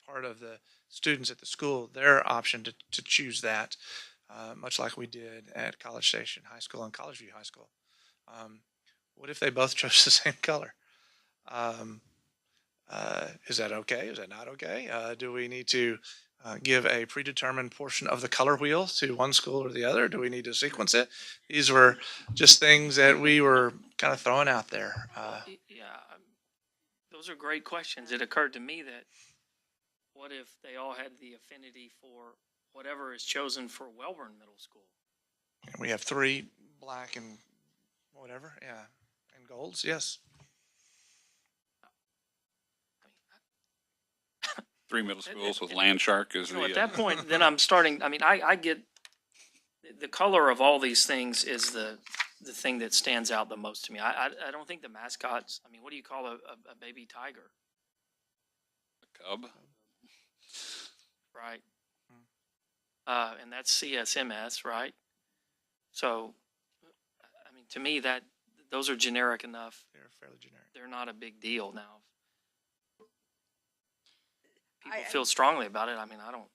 part of the students at the school, their option to choose that, much like we did at College Station High School and College View High School. What if they both chose the same color? Is that okay? Is that not okay? Do we need to give a predetermined portion of the color wheel to one school or the other? Do we need to sequence it? These were just things that we were kind of throwing out there. Yeah, those are great questions. It occurred to me that what if they all had the affinity for whatever is chosen for Welborn Middle School? We have 3 black and whatever, yeah, and golds, yes. 3 middle schools with Land Shark as You know, the. at that point, then I'm starting, I mean, I get, the color of all these things is the thing that stands out the most to me. I don't think the mascots, I mean, what do you call a baby tiger? Cub. Right. And that's CSMS, right? So, I mean, to me, those are generic enough. They're fairly generic. They're not a big deal now. People feel strongly about it. I mean, I don't.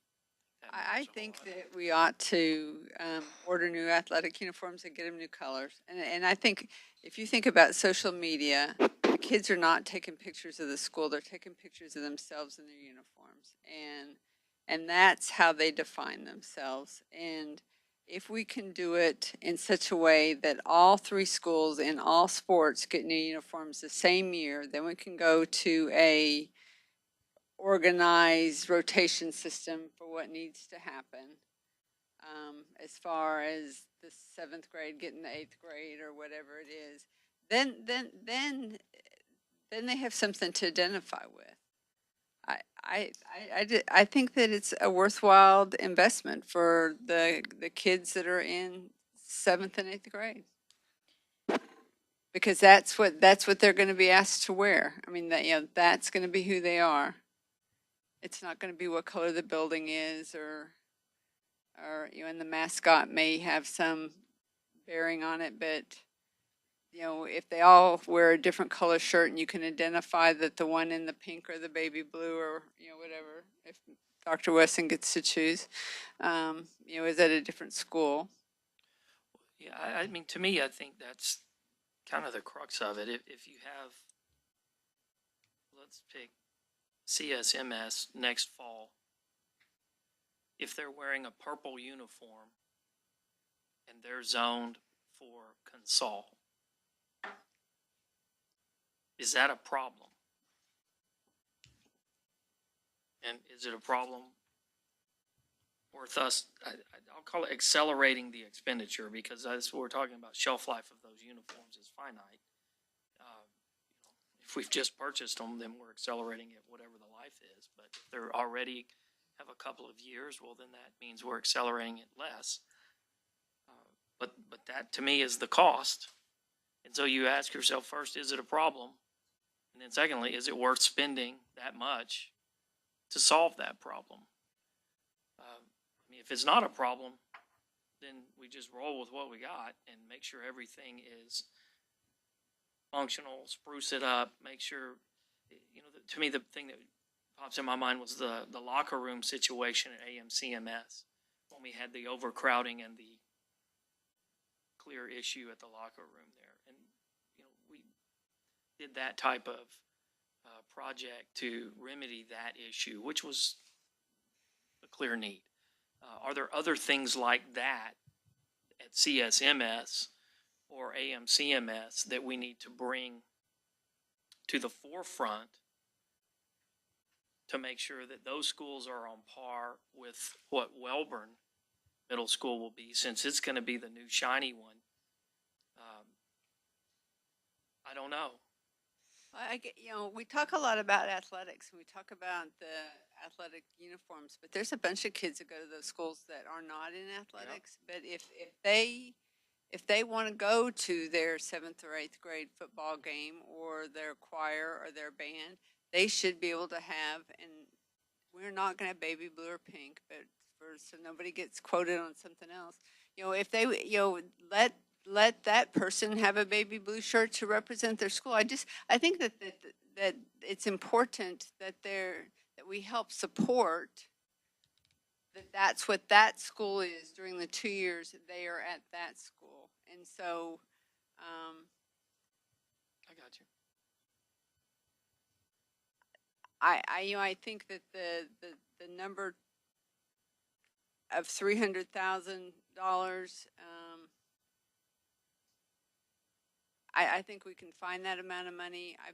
I think that we ought to order new athletic uniforms and get them new colors. And I think if you think about social media, the kids are not taking pictures of the school; they're taking pictures of themselves in their uniforms, and that's how they define themselves. And if we can do it in such a way that all three schools in all sports get new uniforms the same year, then we can go to a organized rotation system for what needs to happen. As far as the 7th grade getting the 8th grade or whatever it is, then they have something to identify with. I think that it's a worthwhile investment for the kids that are in 7th and 8th grade. Because that's what they're going to be asked to wear. I mean, that's going to be who they are. It's not going to be what color the building is, or and the mascot may have some bearing on it, but if they all wear a different color shirt and you can identify that the one in the pink or the baby blue or whatever, if Dr. Wesson gets to choose, is at a different school. Yeah, I mean, to me, I think that's kind of the crux of it. If you have, let's pick CSMS next fall, if they're wearing a purple uniform and they're zoned for console, is that a problem? And is it a problem worth us, I'll call it accelerating the expenditure, because that's what we're talking about. Shelf life of those uniforms is finite. If we've just purchased them, then we're accelerating it, whatever the life is. But if they're already have a couple of years, well, then that means we're accelerating it less. But that to me is the cost. And so you ask yourself first, is it a problem? And then secondly, is it worth spending that much to solve that problem? I mean, if it's not a problem, then we just roll with what we got and make sure everything is functional, spruce it up, make sure, to me, the thing that pops in my mind was the locker room situation at AMCMS when we had the overcrowding and the clear issue at the locker room there. And, we did that type of project to remedy that issue, which was a clear need. Are there other things like that at CSMS or AMCMS that we need to bring to the forefront to make sure that those schools are on par with what Welborn Middle School will be, since it's going to be the new shiny one? I don't know. We talk a lot about athletics and we talk about the athletic uniforms, but there's a bunch of kids that go to those schools that are not in athletics. Yep. But if they want to go to their 7th or 8th grade football game or their choir or their band, they should be able to have, and we're not going to have baby blue or pink, but so nobody gets quoted on something else. If they, let that person have a baby blue shirt to represent their school. I think that it's important that we help support that's what that school is during the 2 years that they are at that school. And so, I got you. I think that the number of $300,000, I think we can find that amount of money. I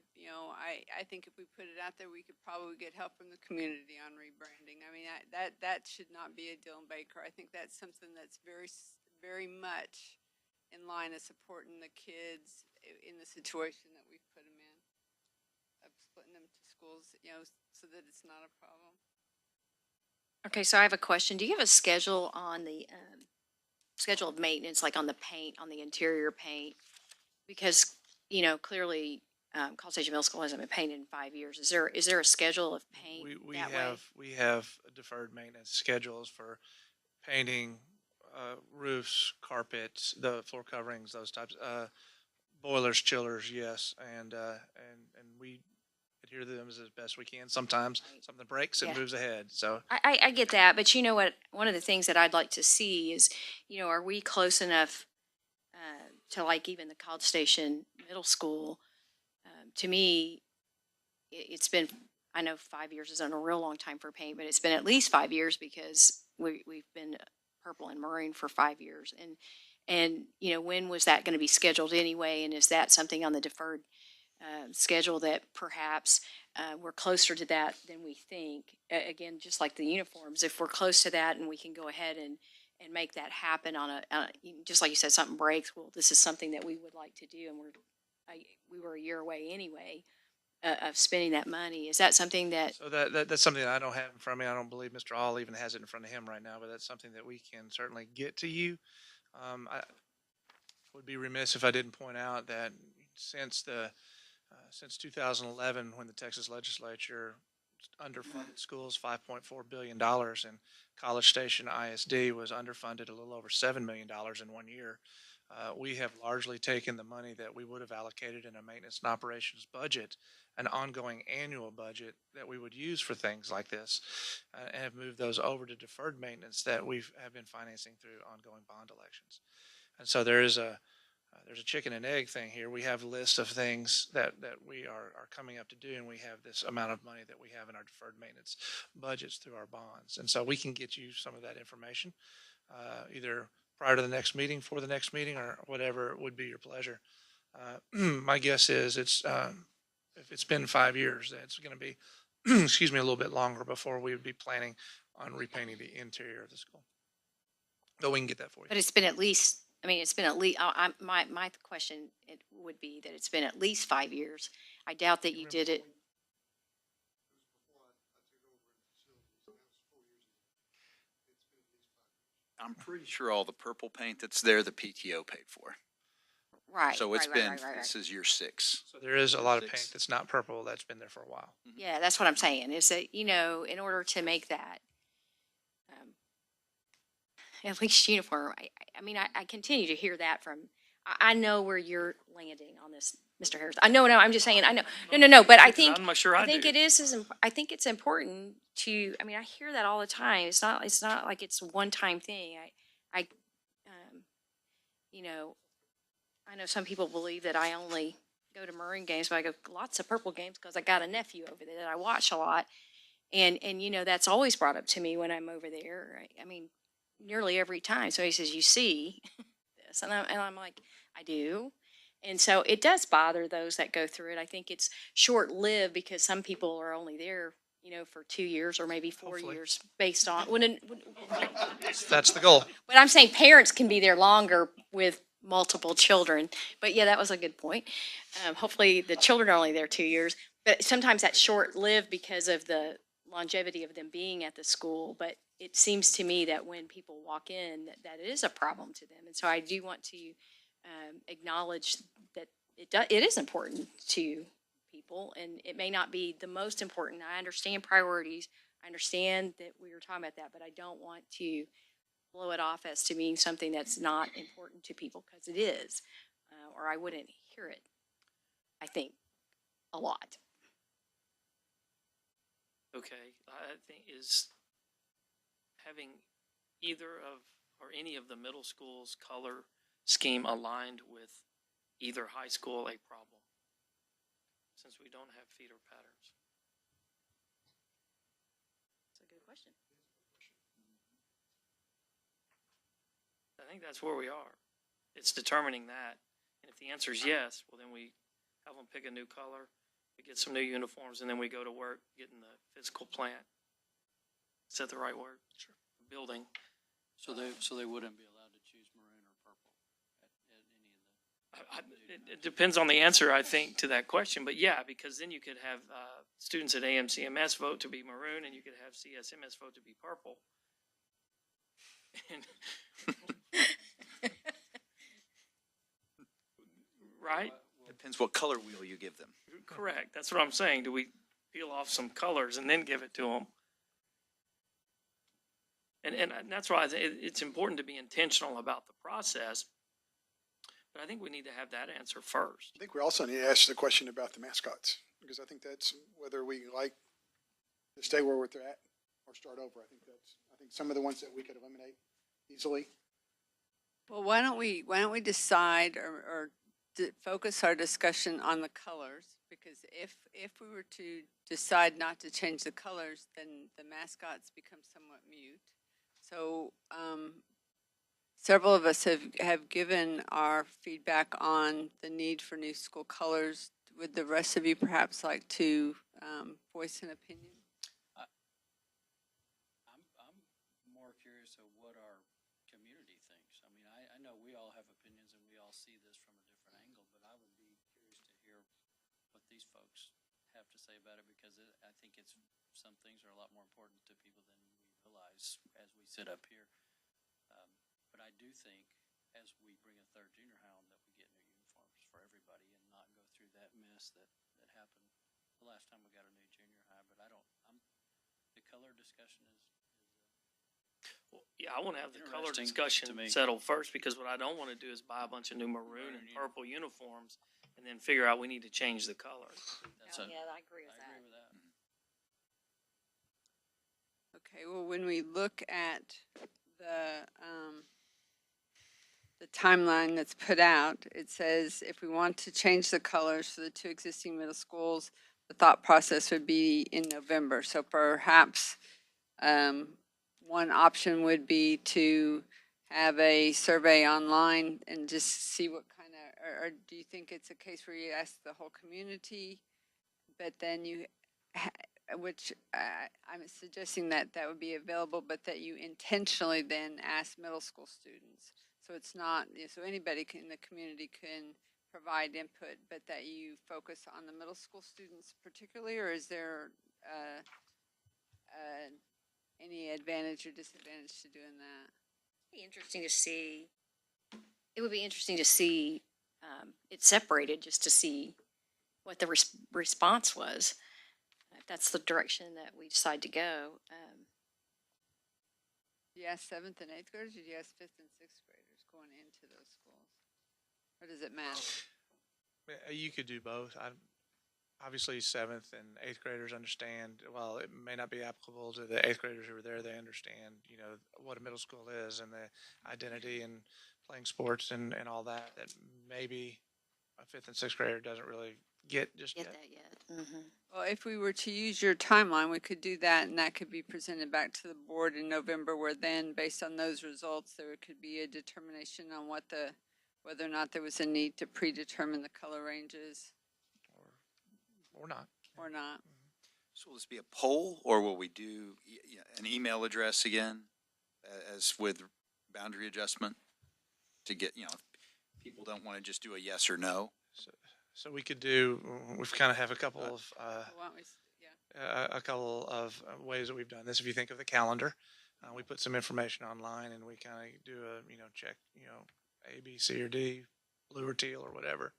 think if we put it out there, we could probably get help from the community on rebranding. I mean, that should not be a deal breaker. I think that's something that's very, very much in line of supporting the kids in the situation that we've put them in, of splitting them to schools, so that it's not a problem. Okay, so I have a question. Do you have a schedule on the schedule of maintenance, like on the paint, on the interior paint? Because, clearly, College Station Middle School hasn't been painted in 5 years. Is there a schedule of paint We have deferred maintenance schedules for painting, roofs, carpets, the floor coverings, those types, boilers, chillers, yes, and we adhere to them as best we can. Sometimes something breaks, it moves ahead. So I get that, but you know what? One of the things that I'd like to see is, are we close enough to like even the College Station Middle School? To me, it's been, I know 5 years isn't a real long time for paint, but it's been at least 5 years because we've been purple and maroon for 5 years. And, you know, when was that going to be scheduled anyway? And is that something on the deferred schedule that perhaps we're closer to that than we think? Again, just like the uniforms, if we're close to that and we can go ahead and make that happen on just like you said, something breaks, well, this is something that we would like to do, and we were a year away anyway of spending that money. Is that something that, So that's something that I don't have in front of me. I don't believe Mr. Hall even has it in front of him right now, but that's something that we can certainly get to you. I would be remiss if I didn't point out that since 2011, when the Texas legislature underfunded schools $5.4 billion, and College Station ISD was underfunded a little over $7 million in 1 year, we have largely taken the money that we would have allocated in a maintenance and operations budget, an ongoing annual budget that we would use for things like this, and have moved those over to deferred maintenance that we have been financing through ongoing bond elections. And so there's a chicken and egg thing here. We have a list of things that we are coming up to do, and we have this amount of money that we have in our deferred maintenance budgets through our bonds. And so we can get you some of that information, either prior to the next meeting, for the next meeting, or whatever would be your pleasure. My guess is if it's been 5 years, that it's going to be, excuse me, a little bit longer before we would be planning on repainting the interior of the school. But we can get that for you. but it's been at least, I mean, it's been at least, my question it would be that it's been at least 5 years. I doubt that you did it. I'm pretty sure all the purple paint that's there, the PTO paid for. Right. So it's right, been, right, right, right. this is year 6. So there is a lot of 6. paint that's not purple that's been there for a while. Yeah, that's what I'm saying, is that, you know, in order to make that at least uniform, I mean, I continue to hear that from, I know where you're landing on this, Mr. Harris. I know, no, I'm just saying, I know. No, but I think, I'm not sure I think do. it is, I think it's important to, I mean, I hear that all the time. It's not like it's a one-time thing. You know, I know some people believe that I only go to Maroon games, but I go lots of purple games because I got a nephew over there that I watch a lot. And, you know, that's always brought up to me when I'm over there. I mean, nearly every time. So he says, you see this, and I'm like, I do. And so it does bother those that go through it. I think it's short-lived because some people are only there, you know, for 2 years or maybe 4 Hopefully. years based on, That's the goal. but I'm saying parents can be there longer with multiple children. But yeah, that was a good point. Hopefully the children are only there 2 years, but sometimes that's short-lived because of the longevity of them being at the school. But it seems to me that when people walk in, that it is a problem to them. And so I do want to acknowledge that it is important to people, and it may not be the most important. I understand priorities. I understand that we were talking about that, but I don't want to blow it off as to being something that's not important to people, because it is, or I wouldn't hear it, I think, a lot. Okay, I think is having either of or any of the middle schools' color scheme aligned with either high school a problem, since we don't have feeder patterns. That's a good question. I think that's where we are. It's determining that. And if the answer is yes, well, then we have them pick a new color, we get some new uniforms, and then we go to work getting the physical plant. Is that the right word? Sure. Building. So they wouldn't be allowed to choose maroon or purple at any of the. It depends on the answer, I think, to that question. But yeah, because then you could have students at AMCMS vote to be maroon, and you could have CSMS vote to be purple. Right? Depends what color wheel you give them. Correct. That's what I'm saying. Do we peel off some colors and then give it to them? And that's why it's important to be intentional about the process. But I think we need to have that answer first. I think we also need to ask the question about the mascots, because I think that's whether we like to stay where we're at or start over. I think some of the ones that we could eliminate easily. Well, why don't we decide or focus our discussion on the colors? Because if we were to decide not to change the colors, then the mascots become somewhat mute. So several of us have given our feedback on the need for new school colors. Would the rest of you perhaps like to voice an opinion? I'm more curious of what our community thinks. I mean, I know we all have opinions and we all see this from a different angle, but I would be curious to hear what these folks have to say about it, because I think some things are a lot more important to people than we realize as we sit up here. But I do think as we bring a third junior high on, that we get new uniforms for everybody and not go through that mess that happened the last time we got a new junior high. But the color discussion is Well, yeah, I want to have the color Interesting discussion to me. settled first, because what I don't want to do is buy a bunch of new maroon and purple uniforms and then figure out we need to change the color. Yeah, I agree with I that. agree with that. Okay, well, when we look at the timeline that's put out, it says if we want to change the colors for the two existing middle schools, the thought process would be in November. So perhaps one option would be to have a survey online and just see what kind of, or do you think it's a case where you ask the whole community, but then which I'm suggesting that would be available, but that you intentionally then ask middle school students. So it's not, so anybody in the community can provide input, but that you focus on the middle school students particularly, or is there any advantage or disadvantage to doing that? Be interesting to see. It would be interesting to see it separated, just to see what the response was. If that's the direction that we decide to go. Do you ask 7th and 8th graders, or do you ask 5th and 6th graders going into those schools? Or does it matter? You could do both. Obviously, 7th and 8th graders understand, while it may not be applicable to the 8th graders who are there, they understand, what a middle school is and the identity and playing sports and all that maybe a 5th and 6th grader doesn't really get just yet. That yet. Mm-hmm. Well, if we were to use your timeline, we could do that, and that could be presented back to the board in November, where then, based on those results, there could be a determination on whether or not there was a need to predetermine the color ranges Or not. or not. So will this be a poll, or will we do an email address again, as with boundary adjustment, to get, if people don't want to just do a yes or no? So we could do, we've kind of have a couple of, So why don't we, yeah. a couple of ways that we've done this. If you think of the calendar, we put some information online and we kind of do a, check, A, B, C, or D, blue or teal or whatever.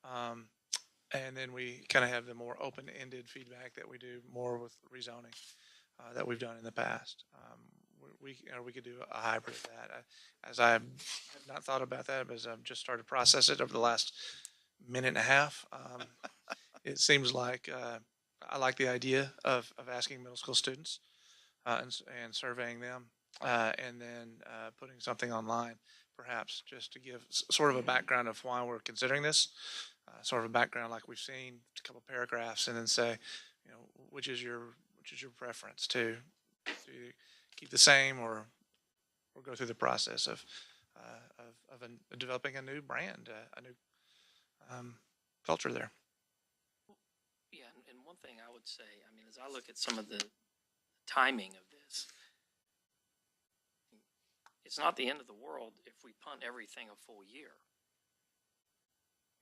And then we kind of have the more open-ended feedback that we do more with rezoning that we've done in the past. We could do a hybrid of that. As I have not thought about that, as I've just started to process it over the last minute and a half, it seems like I like the idea of asking middle school students and surveying them, and then putting something online, perhaps just to give sort of a background of why we're considering this. Sort of a background like we've seen, a couple paragraphs, and then say, which is your preference to keep the same or go through the process of developing a new brand, a new culture there. Yeah, and one thing I would say, I mean, as I look at some of the timing of this, it's not the end of the world if we punt everything a full year.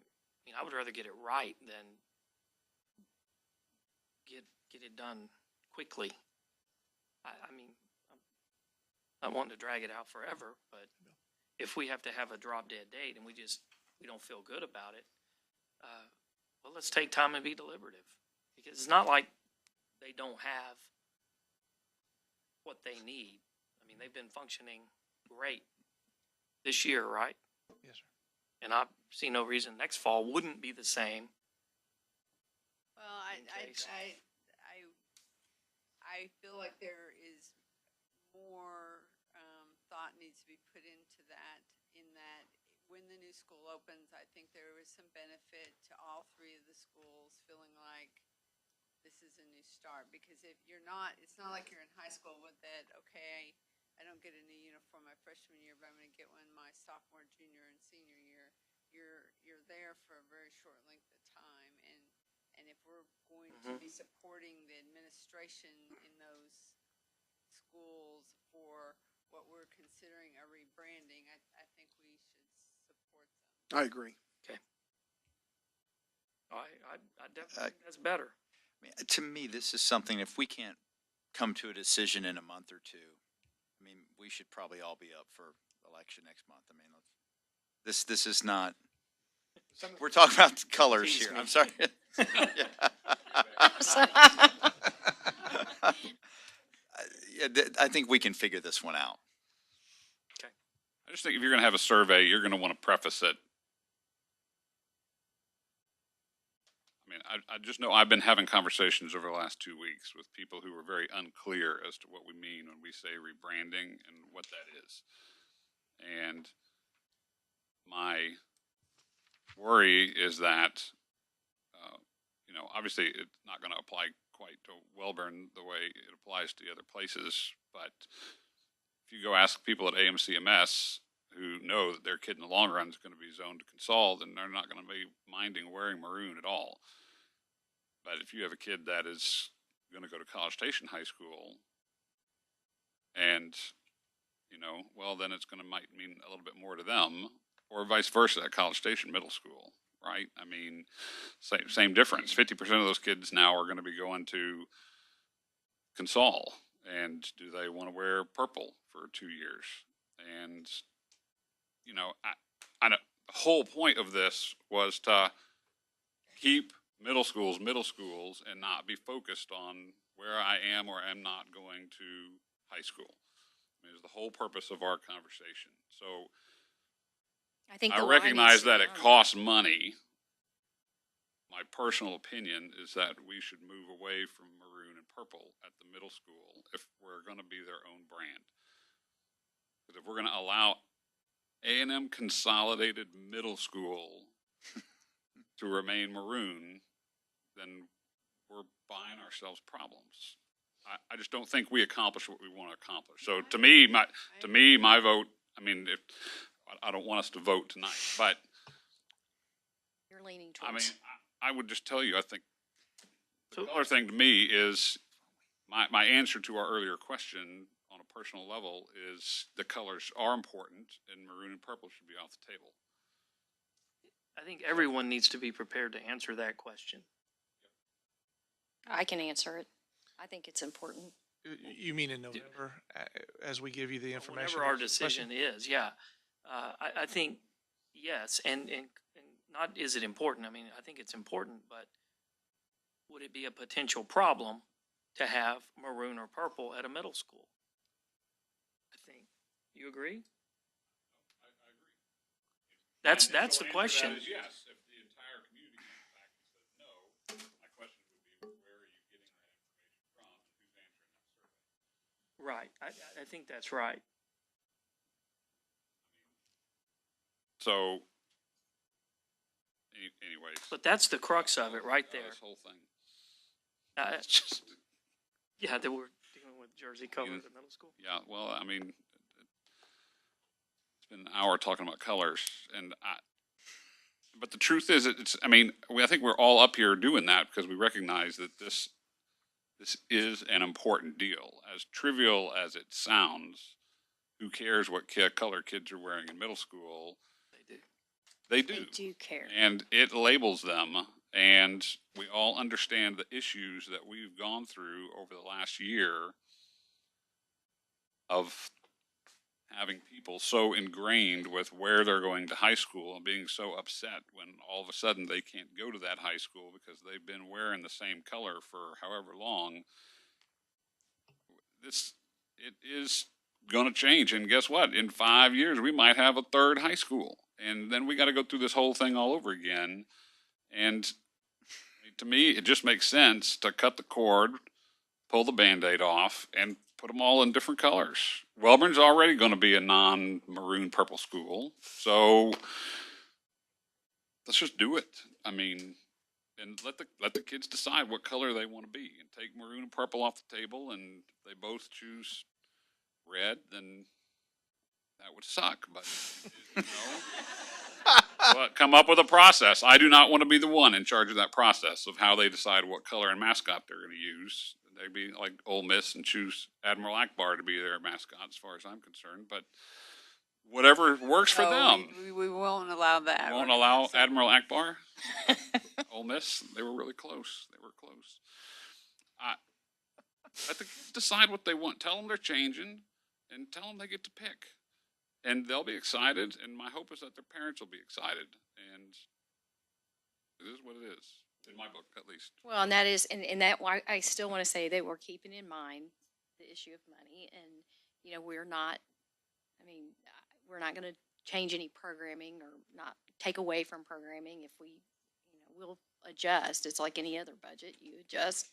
I mean, I would rather get it right than get it done quickly. I mean, I'm not wanting to drag it out forever, but if we have to have a drop dead date and we don't feel good about it, well, let's take time and be deliberative, because it's not like they don't have what they need. I mean, they've been functioning great this year, right? Yes, sir. And I see no reason next fall wouldn't be the same. Well, I feel like there is more thought needs to be put into that, in that when the new school opens, I think there was some benefit to all three of the schools feeling like this is a new start. Because if you're not, it's not like you're in high school with that, okay, I don't don't get a new uniform my freshman year, but I'm going to get one my sophomore, junior, and senior year. You're there for a very short length of time, and if we're going to be supporting the administration in those schools for what we're considering a rebranding, I think we should support them. I agree. I definitely think that's better. I mean, to me, this is something, if we can't come to a decision in a month or two, I mean, we should probably all be up for election next month. I mean, this is not, we're talking about colors Tease here. me. I'm sorry. I think we can figure this one out. I just think if you're going to have a survey, you're going to want to preface it. I mean, I just know I've been having conversations over the last 2 weeks with people who were very unclear as to what we mean when we say rebranding and what that is. And my worry is that, obviously it's not going to apply quite to Welborn the way it applies to the other places, but if you go ask people at AMCMS who know that their kid in the long run is going to be zoned to Consol, then they're not going to be minding wearing maroon at all. But if you have a kid that is going to go to College Station High School, and well, then it's going to might mean a little bit more to them, or vice versa at College Station Middle School, right? I mean, same difference. 50% of those kids now are going to be going to Consol, and do they want to wear purple for 2 years? And I know the whole point of this was to keep middle schools, and not be focused on where I am or am not going to high school. I mean, it's the whole purpose of our conversation. So I think I the line recognize needs to that be it on costs money. My personal opinion is that we should move away from maroon and purple at the middle school if we're going to be their own brand. Because if we're going to allow A&M Consolidated Middle School to remain maroon, then we're buying ourselves problems. I just don't think we accomplish what we want to accomplish. So to me, my vote. I mean, I don't want us to vote tonight, but You're leaning I mean, towards. I would just tell you, I think the So- color thing to me is my answer to our earlier question on a personal level is the colors are important, and maroon and purple should be off the table. I think everyone needs to be prepared to answer that question. I can answer it. I think it's important. You mean in November, as we give you the information? Whatever our That's the question? decision is, yeah. I think, yes, and not is it important, I mean, I think it's important, but would it be a potential problem to have maroon or purple at a middle school? I think. You agree? I agree. That's My the initial answer question. to that is yes. If the entire community comes back and says no, my question would be, where are you getting that information from, and who's answering that survey? Right, I think that's right. So, anyways. But that's the crux of it right there. This whole thing. Uh, It's just, Yeah, that we're dealing with jersey colors at middle school. yeah, well, I mean, it's been an hour talking about colors, and but the truth is, I think we're all up here doing that because we recognize that this is an important deal. As trivial as it sounds, who cares what color kids are wearing in middle school? They do. They do. They do care. And it labels them, and we all understand the issues that we've gone through over the last year of having people so ingrained with where they're going to high school and being so upset when all of a sudden they can't go to that high school because they've been wearing the same color for however long. It is going to change, and guess what? In 5 years, we might have a third high school, and then we got to go through this whole thing all over again. And to me, it just makes sense to cut the cord, pull the Band-Aid off, and put them all in different colors. Welborn's already going to be a non-maroon purple school, so let's just do it. I mean, and let the kids decide what color they want to be, and take maroon and purple off the table, and they both choose red, then that would suck. But you know, but come up with a process. I do not want to be the one in charge of that process of how they decide what color and mascot they're going to use. They'd be like Ole Miss and choose Admiral Akbar to be their mascot, as far as I'm concerned. But whatever works for No, them. We won't allow that. Won't We're gonna allow have some- Admiral Akbar. Ole Miss, they were really close. They were close. Let the kids decide what they want. Tell them they're changing, and tell them they get to pick, and they'll be excited. And my hope is that their parents will be excited. And it is what it is, in my book, at least. Well, and that is, and that, why I still want to say that we're keeping in mind the issue of money, and, you know, we're not, I mean, we're not going to change any programming or not take away from programming if we, you know, we'll adjust. It's like any other budget. You adjust,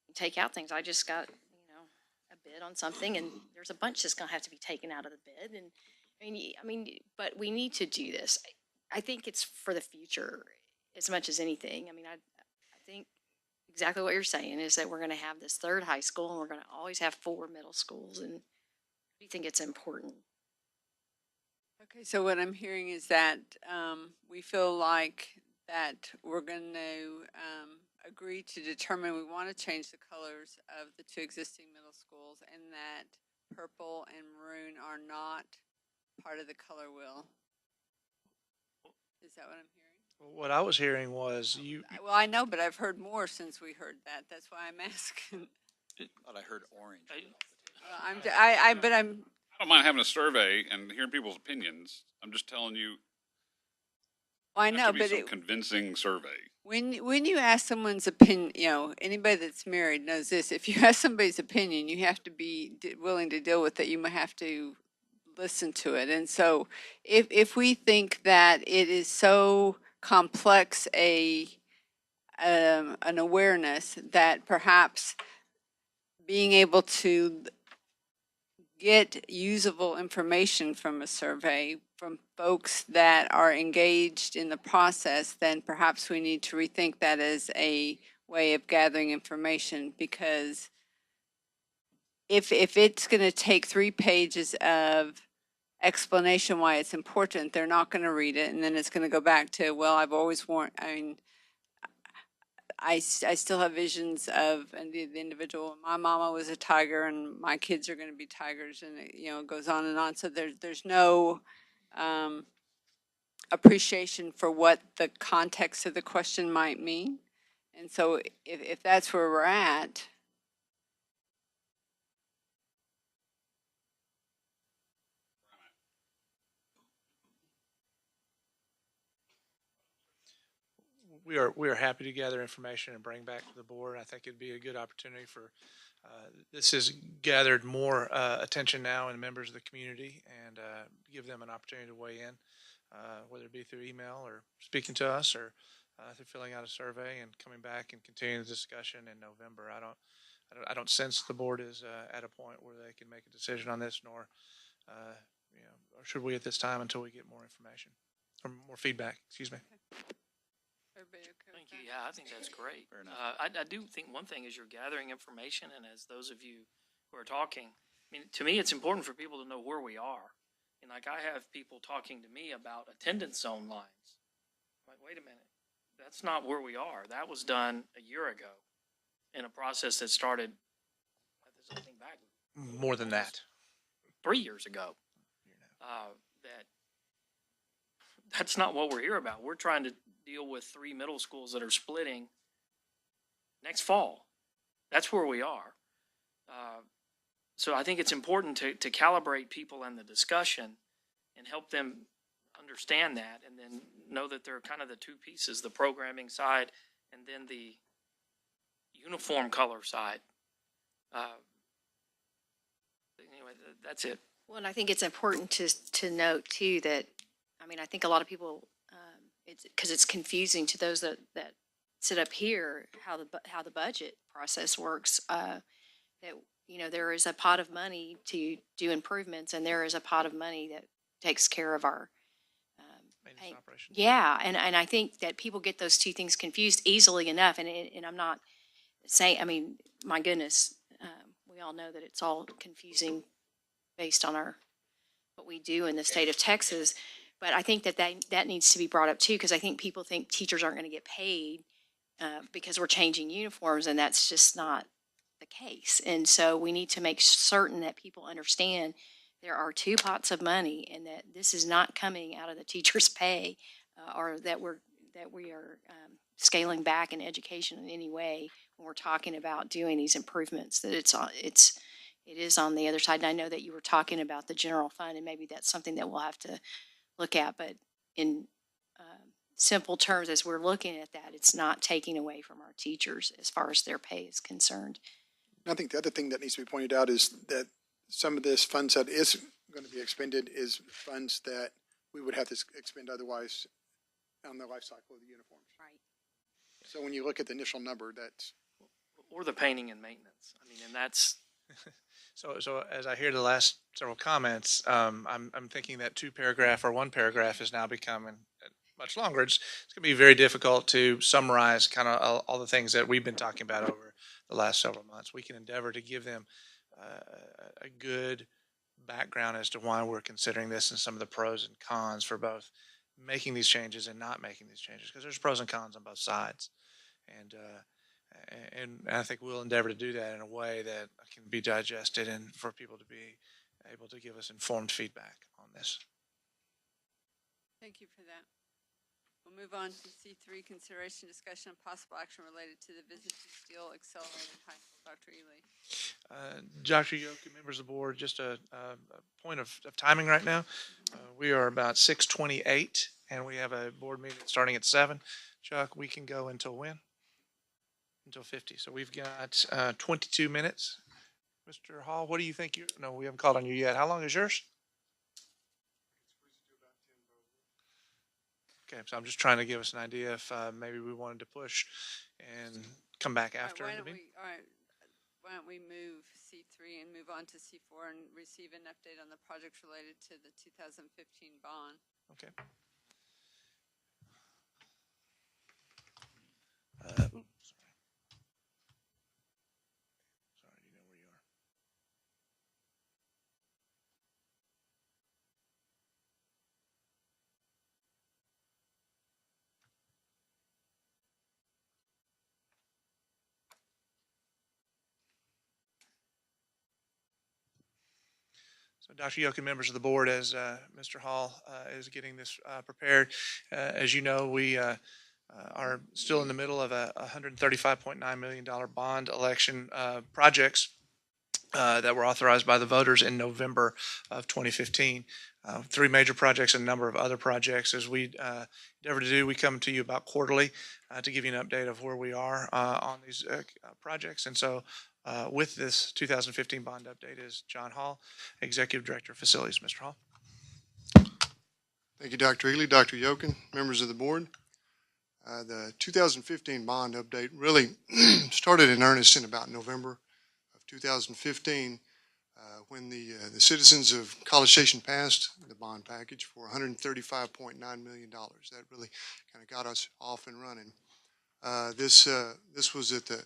you take out things. I just got, you know, a bid on something, and there's a bunch that's going to have to be taken out of the bid. And I mean, but we need to do this. I think it's for the future as much as anything. I mean, I think exactly what you're saying is that we're going to have this third high school, and we're going to always have 4 middle schools, and we think it's important. Okay, so what I'm hearing is that we feel like that we're going to agree to determine we want to change the colors of the 2 existing middle schools, and that purple and maroon are not part of the color wheel. Is that what I'm hearing? What I was hearing was Well, I know, but I've heard more since we heard that. That's why I'm asking. Thought I heard orange. But I'm. I don't mind having a survey and hearing people's opinions. I'm just telling you. Well, I There know, has to be but some convincing survey. when you ask someone's opinion, you know, anybody that's married knows this. If you ask somebody's opinion, you have to be willing to deal with it. You might have to listen to it. And so, if we think that it is so complex an awareness that perhaps being able to get usable information from a survey from folks that are engaged in the process, then perhaps we need to rethink that as a way of gathering information, because if it's going to take 3 pages of explanation why it's important, they're not going to read it, and then it's going to go back to, well, I've always worn, I mean, I still have visions of the individual. My mama was a tiger, and my kids are going to be tigers, and it, you know, it goes on and on. So there's no appreciation for what the context of the question might mean. And so if that's where we're at, we are happy to gather information and bring back to the board. I think it'd be a good opportunity for this has gathered more attention now in members of the community, and give them an opportunity to weigh in, whether it be through email or speaking to us, or through filling out a survey and coming back and continuing the discussion in November. I don't sense the board is at a point where they can make a decision on this, nor you know, or should we at this time until we get more information or more feedback. Excuse me. everybody okay with Thank you. that? Yeah, I think that's great. Fair enough. I do think one thing is you're gathering information, and as those of you who are talking, I mean, to me, it's important for people to know where we are. And like, I have people talking to me about attendance zone lines. I'm like, wait a minute, that's not where we are. That was done a year ago in a process that started, I think, back More than that. 3 years ago. That's not what we're here about. We're trying to deal with 3 middle schools that are splitting next fall. That's where we are. So I think it's important to calibrate people in the discussion and help them understand that, and then know that they're kind of the 2 pieces, the programming side and then the uniform color side. Anyway, that's it. Well, and I think it's important to note too that, I mean, I think a lot of people, it's because it's confusing to those that sit up here, how the budget process works. That, you know, there is a pot of money to do improvements, and there is a pot of money that takes care of our Maintenance operations. yeah, and I think that people get those 2 things confused easily enough, and I'm not saying, I mean, my goodness, we all know that it's all confusing based on what we do in the state of Texas. But I think that needs to be brought up too, because I think people think teachers aren't going to get paid because we're changing uniforms, and that's just not the case. And so we need to make certain that people understand there are two pots of money, and that this is not coming out of the teacher's pay, or that we are scaling back in education in any way when we're talking about doing these improvements. That it is on the other side. And I know that you were talking about the general fund, and maybe that's something that we'll have to look at. But in simple terms, as we're looking at that, it's not taking away from our teachers as far as their pay is concerned. I think the other thing that needs to be pointed out is that some of this funds that is going to be expended is funds that we would have to expend otherwise on the life cycle of the uniforms. Right. So when you look at the initial number, that's Or the painting and maintenance. I mean, and that's, So as I hear the last several comments, I'm thinking that two paragraph or one paragraph is now becoming much longer. It's going to be very difficult to summarize kind of all the things that we've been talking about over the last several months. We can endeavor to give them a good background as to why we're considering this and some of the pros and cons for both making these changes and not making these changes, because there's pros and cons on both sides. And I think we'll endeavor to do that in a way that can be digested and for people to be able to give us informed feedback on this. Thank you for that. We'll move on to C3, consideration, discussion, and possible action related to the Visit to Steel Accelerated High School. Dr. Ely. Dr. Yoke, members of the board, just a point of timing right now. We are about 6:28, and we have a board meeting starting at 7. Chuck, we can go until when? Until 50. So we've got 22 minutes. Mr. Hall, what do you think? No, we haven't called on you yet. How long is yours? Okay, so I'm just trying to give us an idea if maybe we wanted to push and come back after. All right, why don't we move C3 and move on to C4 and receive an update on the projects related to the 2015 bond. Okay. Sorry, you know where you are. So Dr. Yoke and members of the board, as Mr. Hall is getting this prepared, as you know, we are still in the middle of a $135.9 million bond election projects that were authorized by the voters in November of 2015. 3 major projects and a number of other projects. As we endeavor to do, we come to you about quarterly to give you an update of where we are on these projects. And so with this 2015 bond update is John Hall, Executive Director of Facilities. Mr. Hall. Thank you, Dr. Ely, Dr. Yokin, members of the board. The 2015 bond update really started in earnest in about November of 2015 when the citizens of College Station passed the bond package for $135.9 million. That really kind of got us off and running. This was at the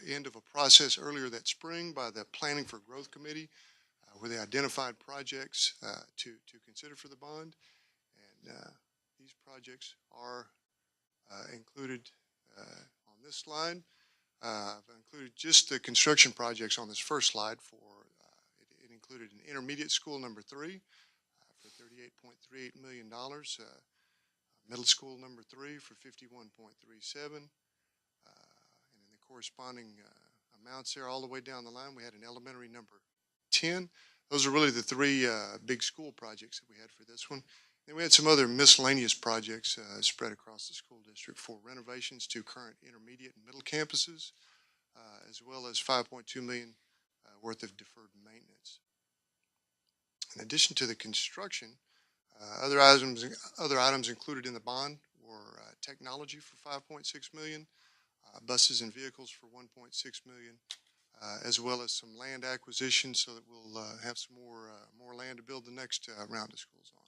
end of a process earlier that spring by the Planning for Growth Committee, where they identified projects to consider for the bond. And these projects are included on this slide. I've included just the construction projects on this first slide. It included an intermediate school number 3 for $38.38 million, middle school number 3 for $51.37, and in the corresponding amounts there all the way down the line, we had an elementary number 10. Those are really the 3 big school projects that we had for this one. Then we had some other miscellaneous projects spread across the school district for renovations to current intermediate and middle campuses, as well as $5.2 million worth of deferred maintenance. In addition to the construction, other items included in the bond were technology for $5.6 million, buses and vehicles for $1.6 million, as well as some land acquisition so that we'll have some more land to build the next round of schools on.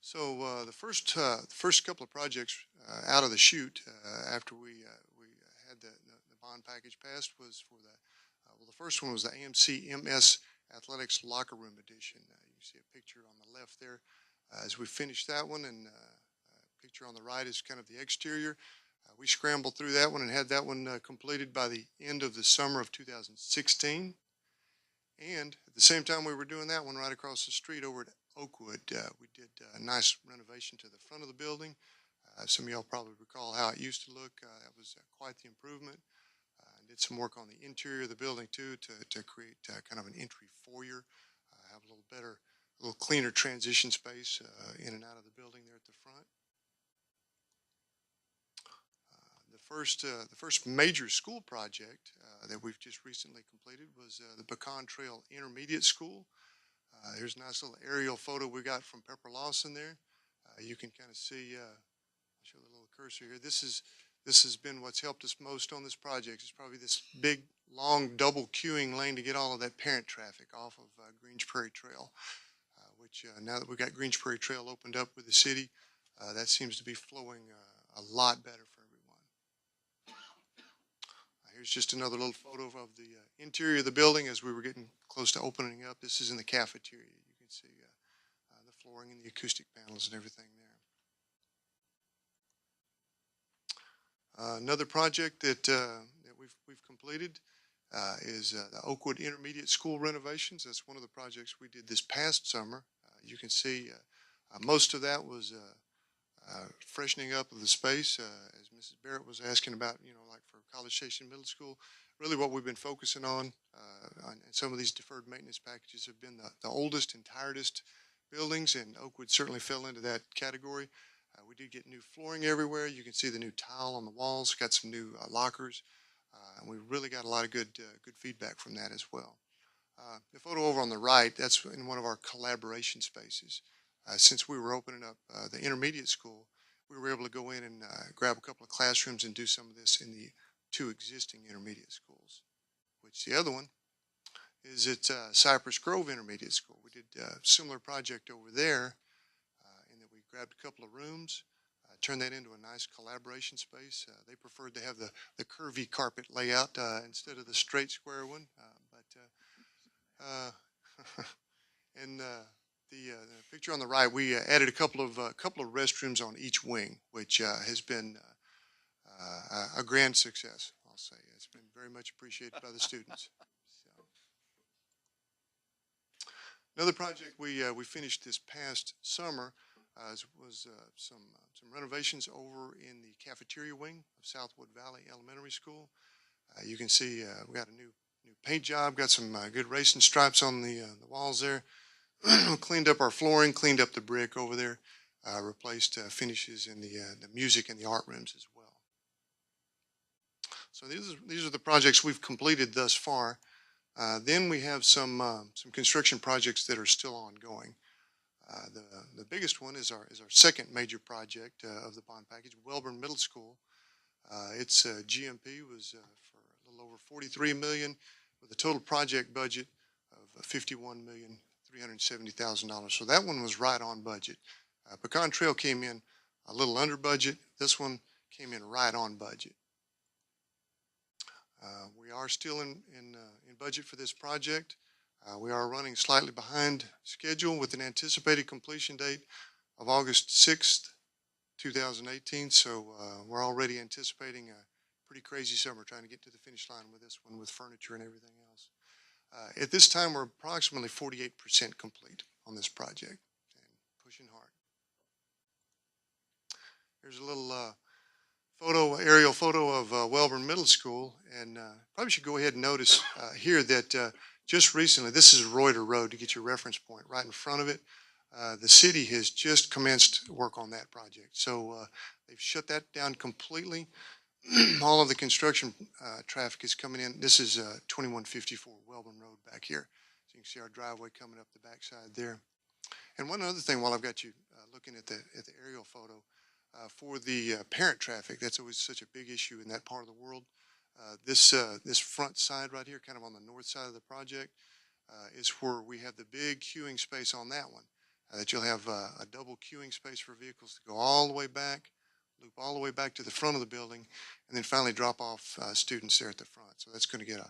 So the first couple of projects out of the chute after we had the bond package passed was for the The first one was the AMC MS Athletics Locker Room Edition. You can see a picture on the left there as we finished that one, and picture on the right is kind of the exterior. We scrambled through that one and had that one completed by the end of the summer of 2016. And at the same time we were doing that one, right across the street over at Oakwood, we did a nice renovation to the front of the building. Some of y'all probably recall how it used to look. That was quite the improvement. Did some work on the interior of the building too to create kind of an entry foyer, have a little better, a little cleaner transition space in and out of the building there at the front. The first major school project that we've just recently completed was the Pecan Trail Intermediate School. Here's a nice little aerial photo we got from Pepper Lawson there. You can kind of see, I'll show the little cursor here. This has been what's helped us most on this project. It's probably this big, long double queuing lane to get all of that parent traffic off of Greens Prairie Trail, which now that we've got Greens Prairie Trail opened up with the city, that seems to be flowing a lot better for everyone. Here's just another little photo of the interior of the building as we were getting close to opening up. This is in the cafeteria. You can see the flooring and the acoustic panels and everything there. Another project that we've completed is the Oakwood Intermediate School renovations. That's one of the projects we did this past summer. You can see most of that was freshening up of the space, as Mrs. Barrett was asking about, like for College Station Middle School. Really what we've been focusing on some of these deferred maintenance packages have been the oldest and tiredest buildings, and Oakwood certainly fell into that category. We did get new flooring everywhere. You can see the new tile on the walls, got some new lockers, and we really got a lot of good feedback from that as well. The photo over on the right, that's in one of our collaboration spaces. Since we were opening up the intermediate school, we were able to go in and grab a couple of classrooms and do some of this in the two existing intermediate schools, which the other one is at Cypress Grove Intermediate School. We did a similar project over there in that we grabbed a couple of rooms, turned that into a nice collaboration space. They preferred to have the curvy carpet layout instead of the straight square one, and the picture on the right, we added a couple of restrooms on each wing, which has been a grand success. I'll say it's been very much appreciated by the students. So. Another project we finished this past summer was some renovations over in the cafeteria wing of Southwood Valley Elementary School. You can see we got a new paint job, got some good racing stripes on the walls there. Cleaned up our flooring, cleaned up the brick over there, replaced finishes in the music and the art rooms as well. So these are the projects we've completed thus far. Then we have some construction projects that are still ongoing. The biggest one is our second major project of the bond package, Welborn Middle School. Its GMP was for a little over $43 million, with a total project budget of $51,370,000. So that one was right on budget. Pecan Trail came in a little under budget. This one came in right on budget. We are still in budget for this project. We are running slightly behind schedule with an anticipated completion date of August 6th, 2018. So we're already anticipating a pretty crazy summer trying to get to the finish line with this one, with furniture and everything else. At this time, we're approximately 48% complete on this project and pushing hard. Here's a little aerial photo of Welborn Middle School, and probably should go ahead and notice here that just recently, this is Reuter Road to get your reference point right in front of it. The city has just commenced work on that project. So they've shut that down completely. All of the construction traffic is coming in. This is 2154 Welborn Road back here. So you can see our driveway coming up the backside there. And one other thing, while I've got you looking at the aerial photo, for the parent traffic, that's always such a big issue in that part of the world. This front side right here, kind of on the north side of the project, is where we have the big queuing space on that one. That you'll have a double queuing space for vehicles to go all the way back, loop all the way back to the front of the building, and then finally drop off students there at the front. So that's going to get a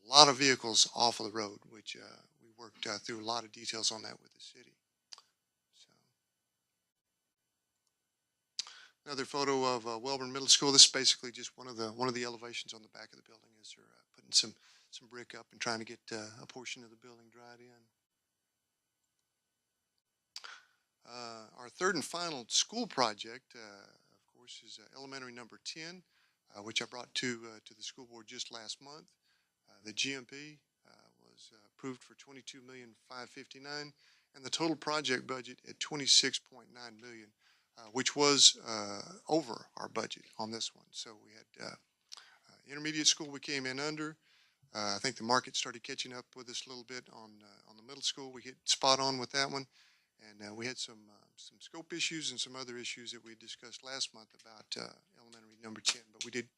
a lot of vehicles off of the road, which we worked through a lot of details on that with the city. So. Another photo of Welborn Middle School. This is basically just one of the elevations on the back of the building as they're putting some brick up and trying to get a portion of the building dried in. Our third and final school project, of course, is elementary number 10, which I brought to the school board just last month. The GMP was approved for $22,559,000, and the total project budget at $26.9 million, which was over our budget on this one. So we had intermediate school we came in under. I think the market started catching up with us a little bit on the middle school. We hit spot on with that one. And we had some scope issues and some other issues that we discussed last month about elementary number 10, but we did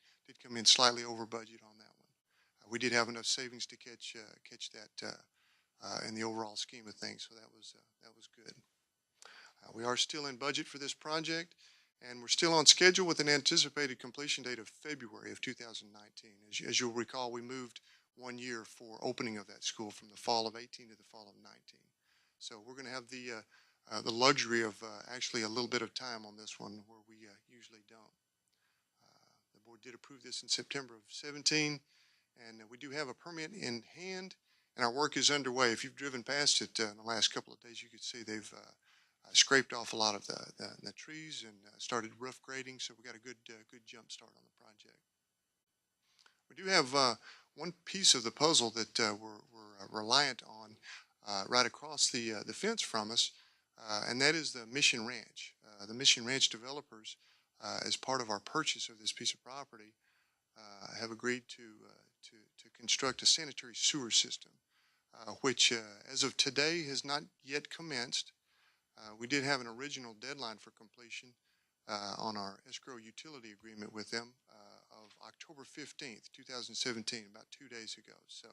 come in slightly over budget on that one. We did have enough savings to catch that in the overall scheme of things, so that was good. We are still in budget for this project, and we're still on schedule with an anticipated completion date of February of 2019. As you'll recall, we moved 1 year for opening of that school from the fall of 18 to the fall of 19. So we're going to have the luxury of actually a little bit of time on this one where we usually don't. The board did approve this in September of 17, and we do have a permit in hand, and our work is underway. If you've driven past it in the last couple of days, you could see they've scraped off a lot of the trees and started rough grading, so we got a good jump start on the project. We do have one piece of the puzzle that we're reliant on right across the fence from us, and that is the Mission Ranch. The Mission Ranch developers, as part of our purchase of this piece of property, have agreed to construct a sanitary sewer system, which as of today has not yet commenced. We did have an original deadline for completion on our escrow utility agreement with them of October 15th, 2017, about 2 days ago. So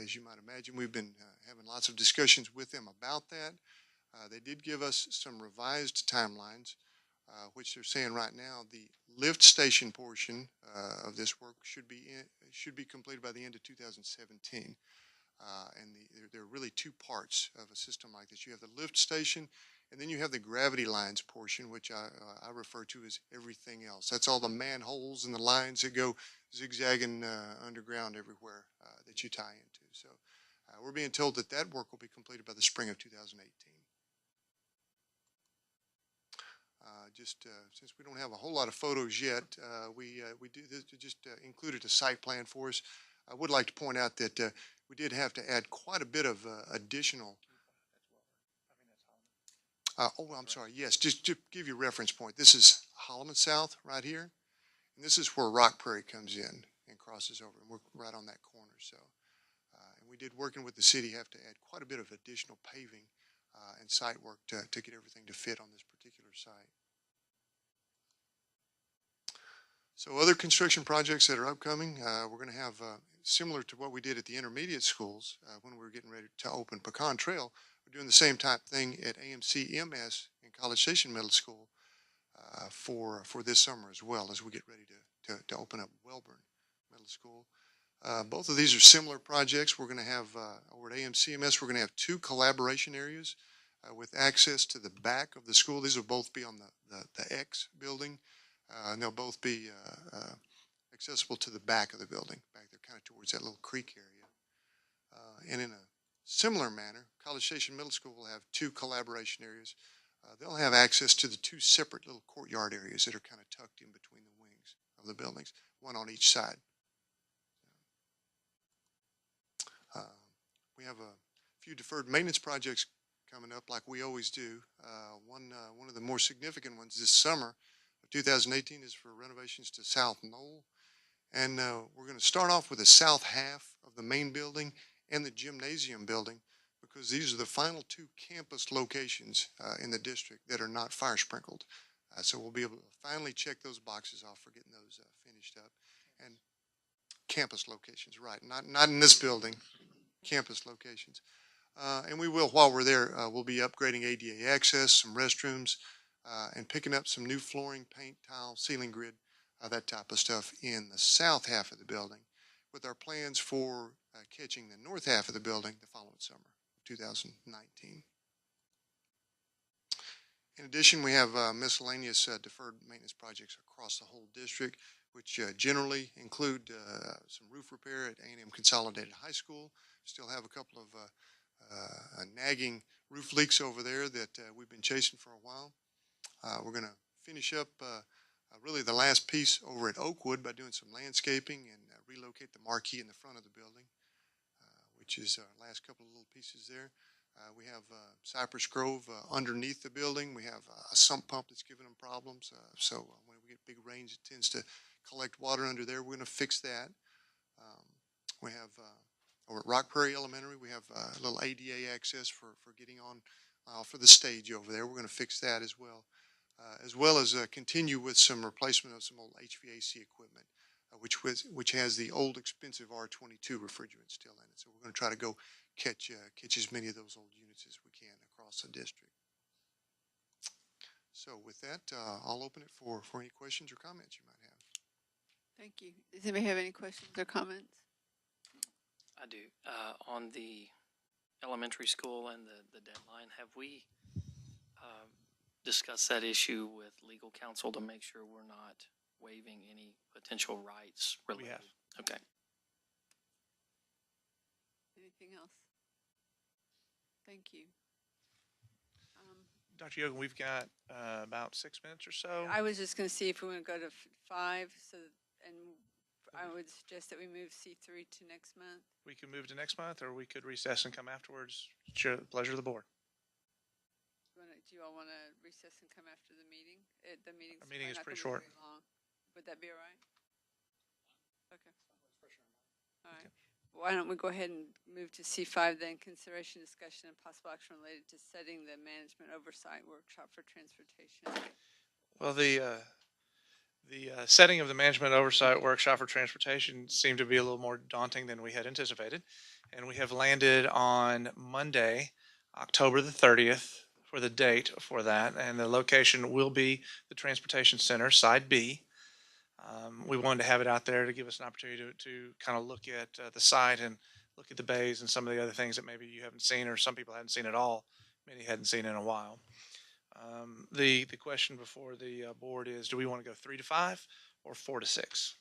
as you might imagine, we've been having lots of discussions with them about that. They did give us some revised timelines, which they're saying right now the lift station portion of this work should be completed by the end of 2017. And there are really two parts of a system like this. You have the lift station, and then you have the gravity lines portion, which I refer to as everything else. That's all the manholes and the lines that go zigzagging underground everywhere that you tie into. So we're being told that that work will be completed by the spring of 2018. Since we don't have a whole lot of photos yet, we just included a site plan for us. I would like to point out that we did have to add quite a bit of additional. I'm sorry. Yes, just to give you a reference point, this is Holloman South right here, and this is where Rock Prairie comes in and crosses over, and we're right on that corner. So, and we did, working with the city, have to add quite a bit of additional paving and site work to get everything to fit on this particular site. So other construction projects that are upcoming, we're going to have, similar to what we did at the intermediate schools when we were getting ready to open Pecan Trail, we're doing the same type thing at AMC MS in College Station Middle School for this summer as well, as we get ready to open up Welborn Middle School. Both of these are similar projects. We're going to have, over at AMC MS, we're going to have 2 collaboration areas with access to the back of the school. These will both be on the X building. And they'll both be accessible to the back of the building, back there kind of towards that little creek area. And in a similar manner, College Station Middle School will have 2 collaboration areas. They'll have access to the 2 separate little courtyard areas that are kind of tucked in between the wings of the buildings, one on each side. We have a few deferred maintenance projects coming up like we always do. One of the more significant ones this summer 2018 is for renovations to South Knoll, and we're going to start off with the south half of the main building and the gymnasium building, because these are the final 2 campus locations in the district that are not fire sprinkled. So we'll be able to finally check those boxes off for getting those finished up. And campus locations, right? Not in this building, campus locations. And we will, while we're there, we'll be upgrading ADA access, some restrooms, and picking up some new flooring, paint, tile, ceiling grid, that type of stuff in the south half of the building. with our plans for catching the north half of the building the following summer, 2019. In addition, we have miscellaneous deferred maintenance projects across the whole district, which generally include some roof repair at A&M Consolidated High School. Still have a couple of nagging roof leaks over there that we've been chasing for a while. We're going to finish up really the last piece over at Oakwood by doing some landscaping and relocate the marquee in the front of the building, which is our last couple of little pieces there. We have Cypress Grove underneath the building. We have a sump pump that's giving them problems. So when we get big rains, it tends to collect water under there. We're going to fix that. We have over at Rock Prairie Elementary, we have a little ADA access for getting on for the stage over there. We're going to fix that as well as continue with some replacement of some old HVAC equipment, which has the old expensive R22 refrigerant still in it. So we're going to try to go catch as many of those old units as we can across the district. So with that, I'll open it for any questions or comments you might have. Thank you. Does anybody have any questions or comments? I do. On the elementary school and the deadline, have we discussed that issue with legal counsel to make sure we're not waiving any potential rights related? We have. Okay. Anything else? Thank you. Dr. Yogan, we've got about 6 minutes or so. I was just going to see if we want to go to 5, and I would suggest that we move C3 to next month. We could move to next month, or we could recess and come afterwards. Sure, pleasure of the board. Do you all want to recess and come after the meeting? The meeting's Our meeting is not pretty gonna short. be very long. Would that be all right? Okay. All right. Why don't we go ahead and move to C5 then, consideration, discussion, and possible action related to setting the management oversight workshop for transportation. Well, the setting of the management oversight workshop for transportation seemed to be a little more daunting than we had anticipated. And we have landed on Monday, October the 30th for the date for that. And the location will be the Transportation Center, Side B. We wanted to have it out there to give us an opportunity to kind of look at the site and look at the bays and some of the other things that maybe you haven't seen, or some people hadn't seen at all. Many hadn't seen in a while. The question before the board is, do we want to go 3 to 5 or 4 to 6?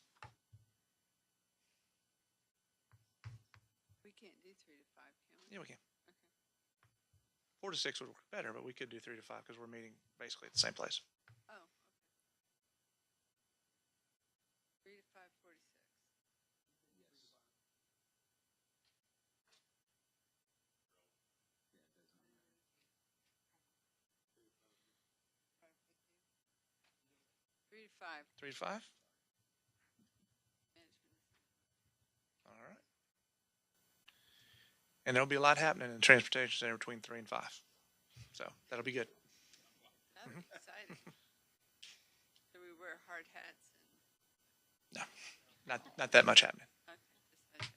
We can't do 3 to 5, can we? Yeah, we can. Okay. 4 to 6 would work better, but we could do 3 to 5 because we're meeting basically at the same place. Oh, okay. 3 to 5, 4 to 6. Three to 5. 3 to 5? All right. And there'll be a lot happening in the transportation center between 3 and 5. So that'll be good. That'd be exciting. So we wear hard hats and. No, not that much happening. Okay.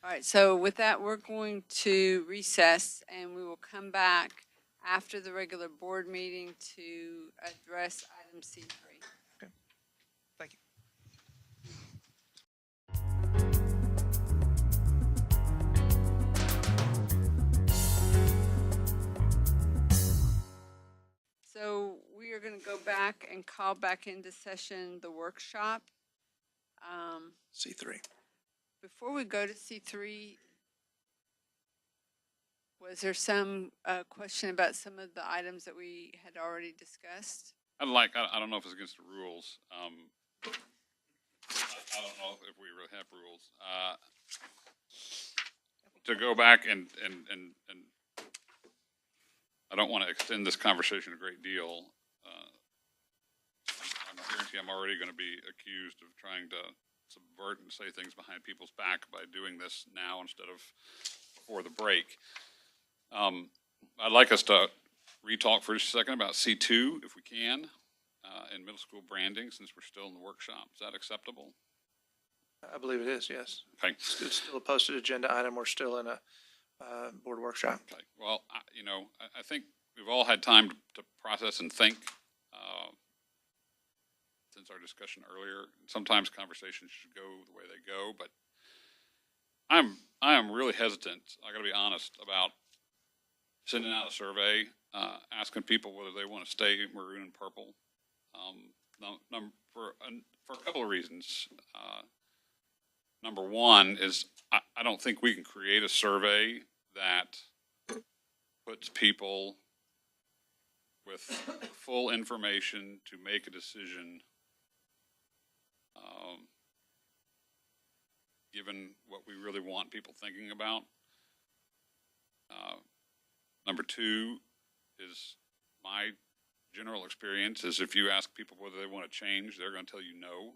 All right, so with that, we're going to recess, and we will come back after the regular board meeting to address item C3. Thank you. So we are going to go back and call back into session the workshop. C3. Before we go to C3, was there some question about some of the items that we had already discussed? I don't know if it's against the rules. I don't know if we really have rules. To go back and I don't want to extend this conversation a great deal. I guarantee I'm already going to be accused of trying to subvert and say things behind people's back by doing this now instead of before the break. I'd like us to re-talk for just a second about C2, if we can, in middle school branding, since we're still in the workshop. Is that acceptable? I believe it is, yes. Okay. It's still a posted agenda item. We're still in a board workshop. Okay. Well, I think we've all had time to process and think since our discussion earlier. Sometimes conversations should go the way they go, but I am really hesitant, I gotta be honest, about sending out a survey, asking people whether they want to stay maroon and purple. For a couple of reasons. Number one is I don't think we can create a survey that puts people with full information to make a decision, given what we really want people thinking about. Number two is my general experience is if you ask people whether they want to change, they're going to tell you no.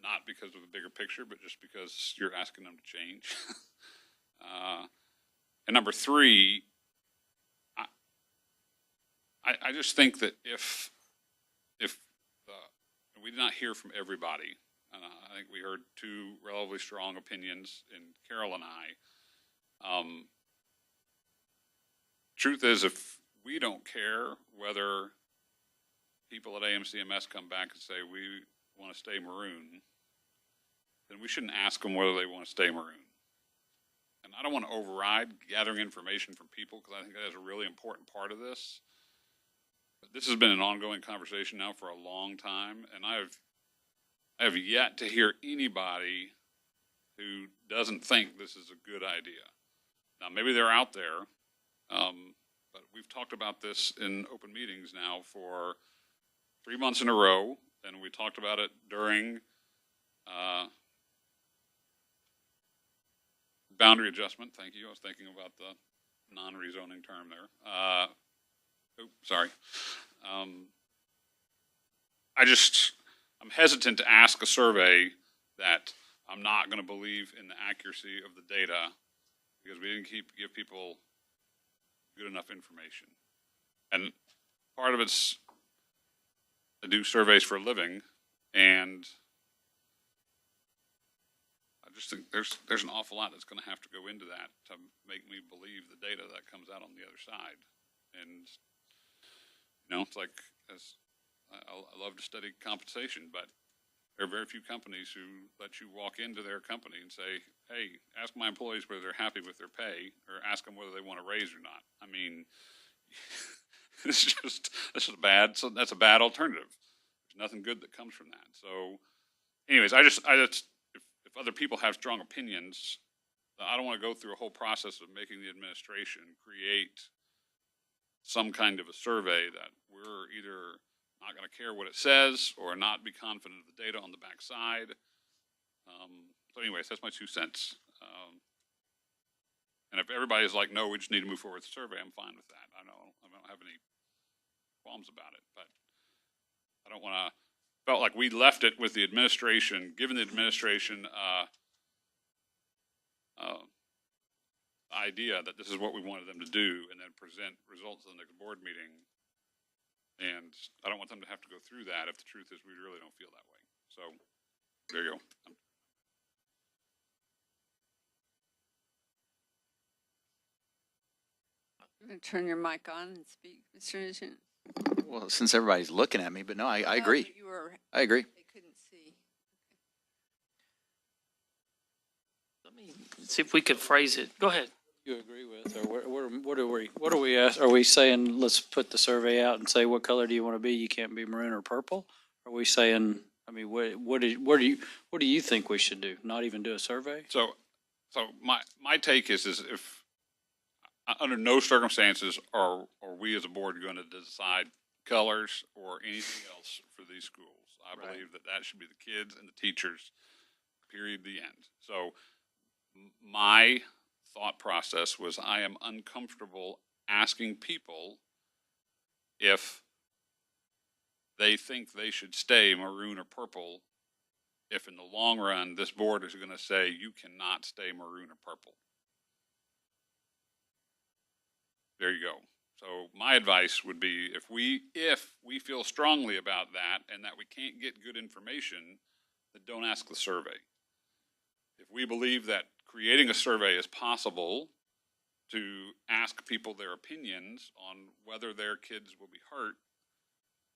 Not because of the bigger picture, but just because you're asking them to change. And number three, I just think that if we did not hear from everybody, I think we heard two relatively strong opinions in Carol and I. Truth is, if we don't care whether people at AMCMS come back and say we want to stay maroon, then we shouldn't ask them whether they want to stay maroon. And I don't want to override gathering information from people because I think that is a really important part of this. But this has been an ongoing conversation now for a long time, and I have yet to hear anybody who doesn't think this is a good idea. Now, maybe they're out there, but we've talked about this in open meetings now for 3 months in a row, and we talked about it during boundary adjustment. Thank you. I was thinking about the non-rezoning term there. Sorry. I'm hesitant to ask a survey that I'm not going to believe in the accuracy of the data because we didn't give people good enough information. And part of it's I do surveys for a living, and I just think there's an awful lot that's going to have to go into that to make me believe the data that comes out on the other side. And it's like I love to study compensation, but there are very few companies who let you walk into their company and say, hey, ask my employees whether they're happy with their pay, or ask them whether they want a raise or not. I mean, that's a bad alternative. There's nothing good that comes from that. So anyways, if other people have strong opinions, I don't want to go through a whole process of making the administration create some kind of a survey that we're either not going to care what it says or not be confident of the data on the back side. So anyways, that's my 2 cents. And if everybody's like, no, we just need to move forward with the survey, I'm fine with that. I don't have any qualms about it, but I don't want to, felt like we left it with the administration, given the administration idea that this is what we wanted them to do and then present results at the next board meeting. And I don't want them to have to go through that if the truth is we really don't feel that way. So there you go. I'm going to turn your mic on and speak, Mr. Nugent. Well, since everybody's looking at me, but no, I agree. I agree. They couldn't see. Let me see if we could phrase it. Go ahead. You agree with, or what are we asking? Are we saying, let's put the survey out and say, what color do you want to be? You can't be maroon or purple? Are we saying, I mean, what do you think we should do? Not even do a survey? So my take is if under no circumstances are we as a board going to decide colors or anything else for these schools. I believe that should be the kids and the teachers, period, the end. So my thought process was I am uncomfortable asking people if they think they should stay maroon or purple if in the long run this board is going to say you cannot stay maroon or purple. There you go. So my advice would be if we feel strongly about that and that we can't get good information, then don't ask the survey. If we believe that creating a survey is possible to ask people their opinions on whether their kids will be hurt,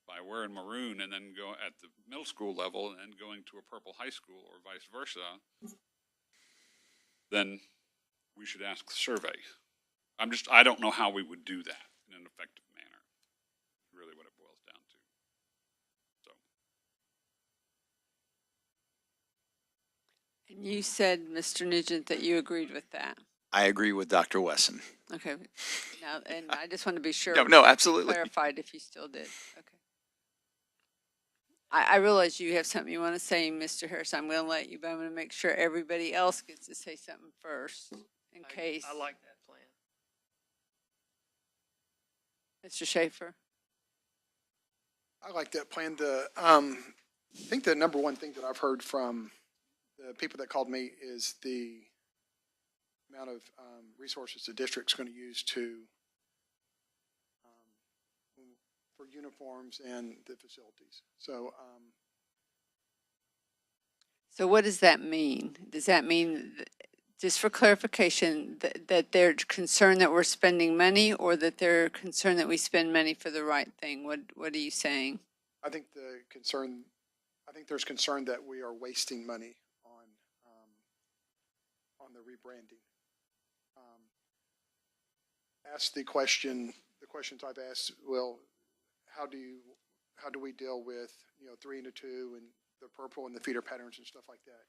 by wearing maroon and then go at the middle school level and then going to a purple high school or vice versa, then we should ask the survey. I don't know how we would do that in an effective manner. Really what it boils down to. So. And you said, Mr. Nugent, that you agreed with that. I agree with Dr. Wesson. Okay. Now, and I just want to be sure. No, absolutely. Clarified if you still did. Okay. I realize you have something you want to say, Mr. Harris. I'm going to let you, but I'm going to make sure everybody else gets to say something first in case. I like that plan. Mr. Schaefer. I like that plan. I think the number one thing that I've heard from the people that called me is the amount of resources the district's going to use to for uniforms and the facilities. So, So what does that mean? Does that mean, just for clarification, that they're concerned that we're spending money, or that they're concerned that we spend money for the right thing? What are you saying? I think there's concern that we are wasting money on the rebranding. Ask the questions I've asked, well, how do we deal with, 3 and a 2 and the purple and the feeder patterns and stuff like that?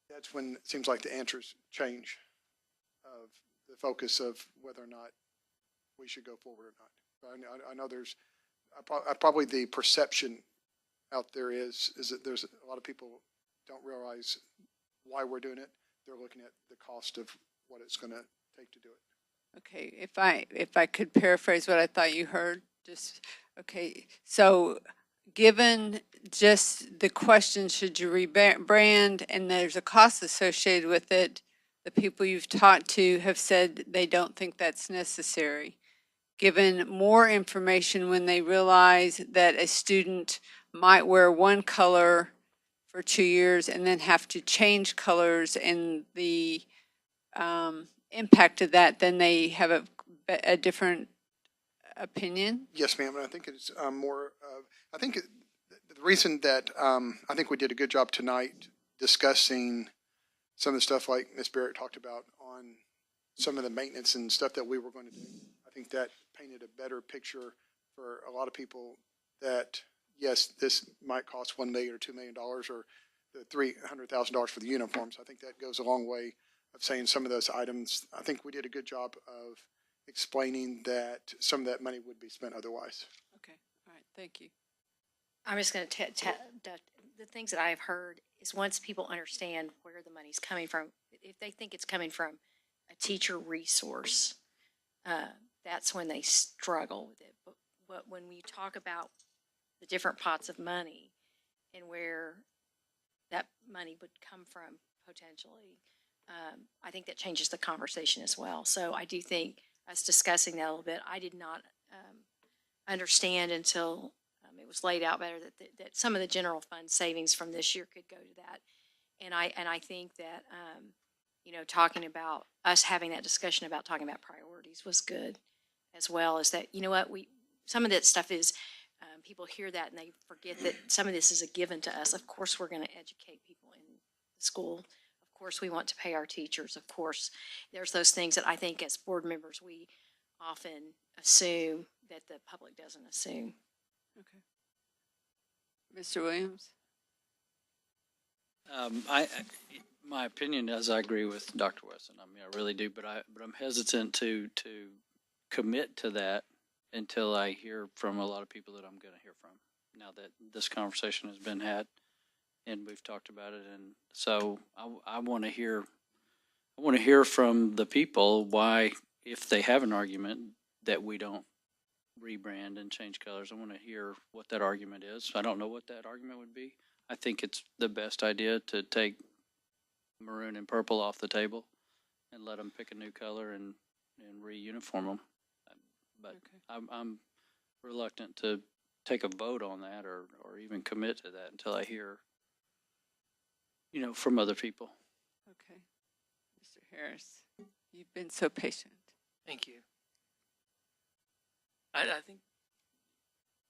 That's when it seems like the answers change of the focus of whether or not we should go forward or not. I know there's probably the perception out there is that there's a lot of people don't realize why we're doing it. They're looking at the cost of what it's going to take to do it. Okay, if I could paraphrase what I thought you heard, okay, so given just the question, should you rebrand, and there's a cost associated with it, the people you've talked to have said they don't think that's necessary. Given more information when they realize that a student might wear one color for 2 years and then have to change colors, and the impact of that, then they have a different opinion? Yes, ma'am. And I think it's more of, I think the reason that I think we did a good job tonight discussing some of the stuff like Ms. Barrett talked about on some of the maintenance and stuff that we were going to do. I think that painted a better picture for a lot of people that, yes, this might cost $1 million or $2 million or the $300,000 for the uniforms. I think that goes a long way of saying some of those items. I think we did a good job of explaining that some of that money would be spent otherwise. Okay, all right, thank you. I'm just going to the things that I have heard is once people understand where the money's coming from, if they think it's coming from a teacher resource, that's when they struggle with it. But when we talk about the different pots of money and where that money would come from potentially, I think that changes the conversation as well. So I do think us discussing that a little bit, I did not understand until it was laid out better that some of the general fund savings from this year could go to that. And I think that, talking about us having that discussion about talking about priorities was good, as well as that, some of that stuff is, people hear that and they forget that some of this is a given to us. Of course, we're going to educate people in the school. Of course, we want to pay our teachers. Of course, there's those things that I think as board members, we often assume that the public doesn't assume. Okay. Mr. Williams? My opinion is I agree with Dr. Wesson. I mean, I really do, but I'm hesitant to commit to that until I hear from a lot of people that I'm going to hear from. Now that this conversation has been had and we've talked about it, and so I want to hear. I want to hear from the people why, if they have an argument that we don't rebrand and change colors, I want to hear what that argument is. I don't know what that argument would be. I think it's the best idea to take maroon and purple off the table and let them pick a new color and re-uniform them. But okay. I'm reluctant to take a vote on that or even commit to that until I hear, from other people. Okay. Mr. Harris, you've been so patient. Thank you. I think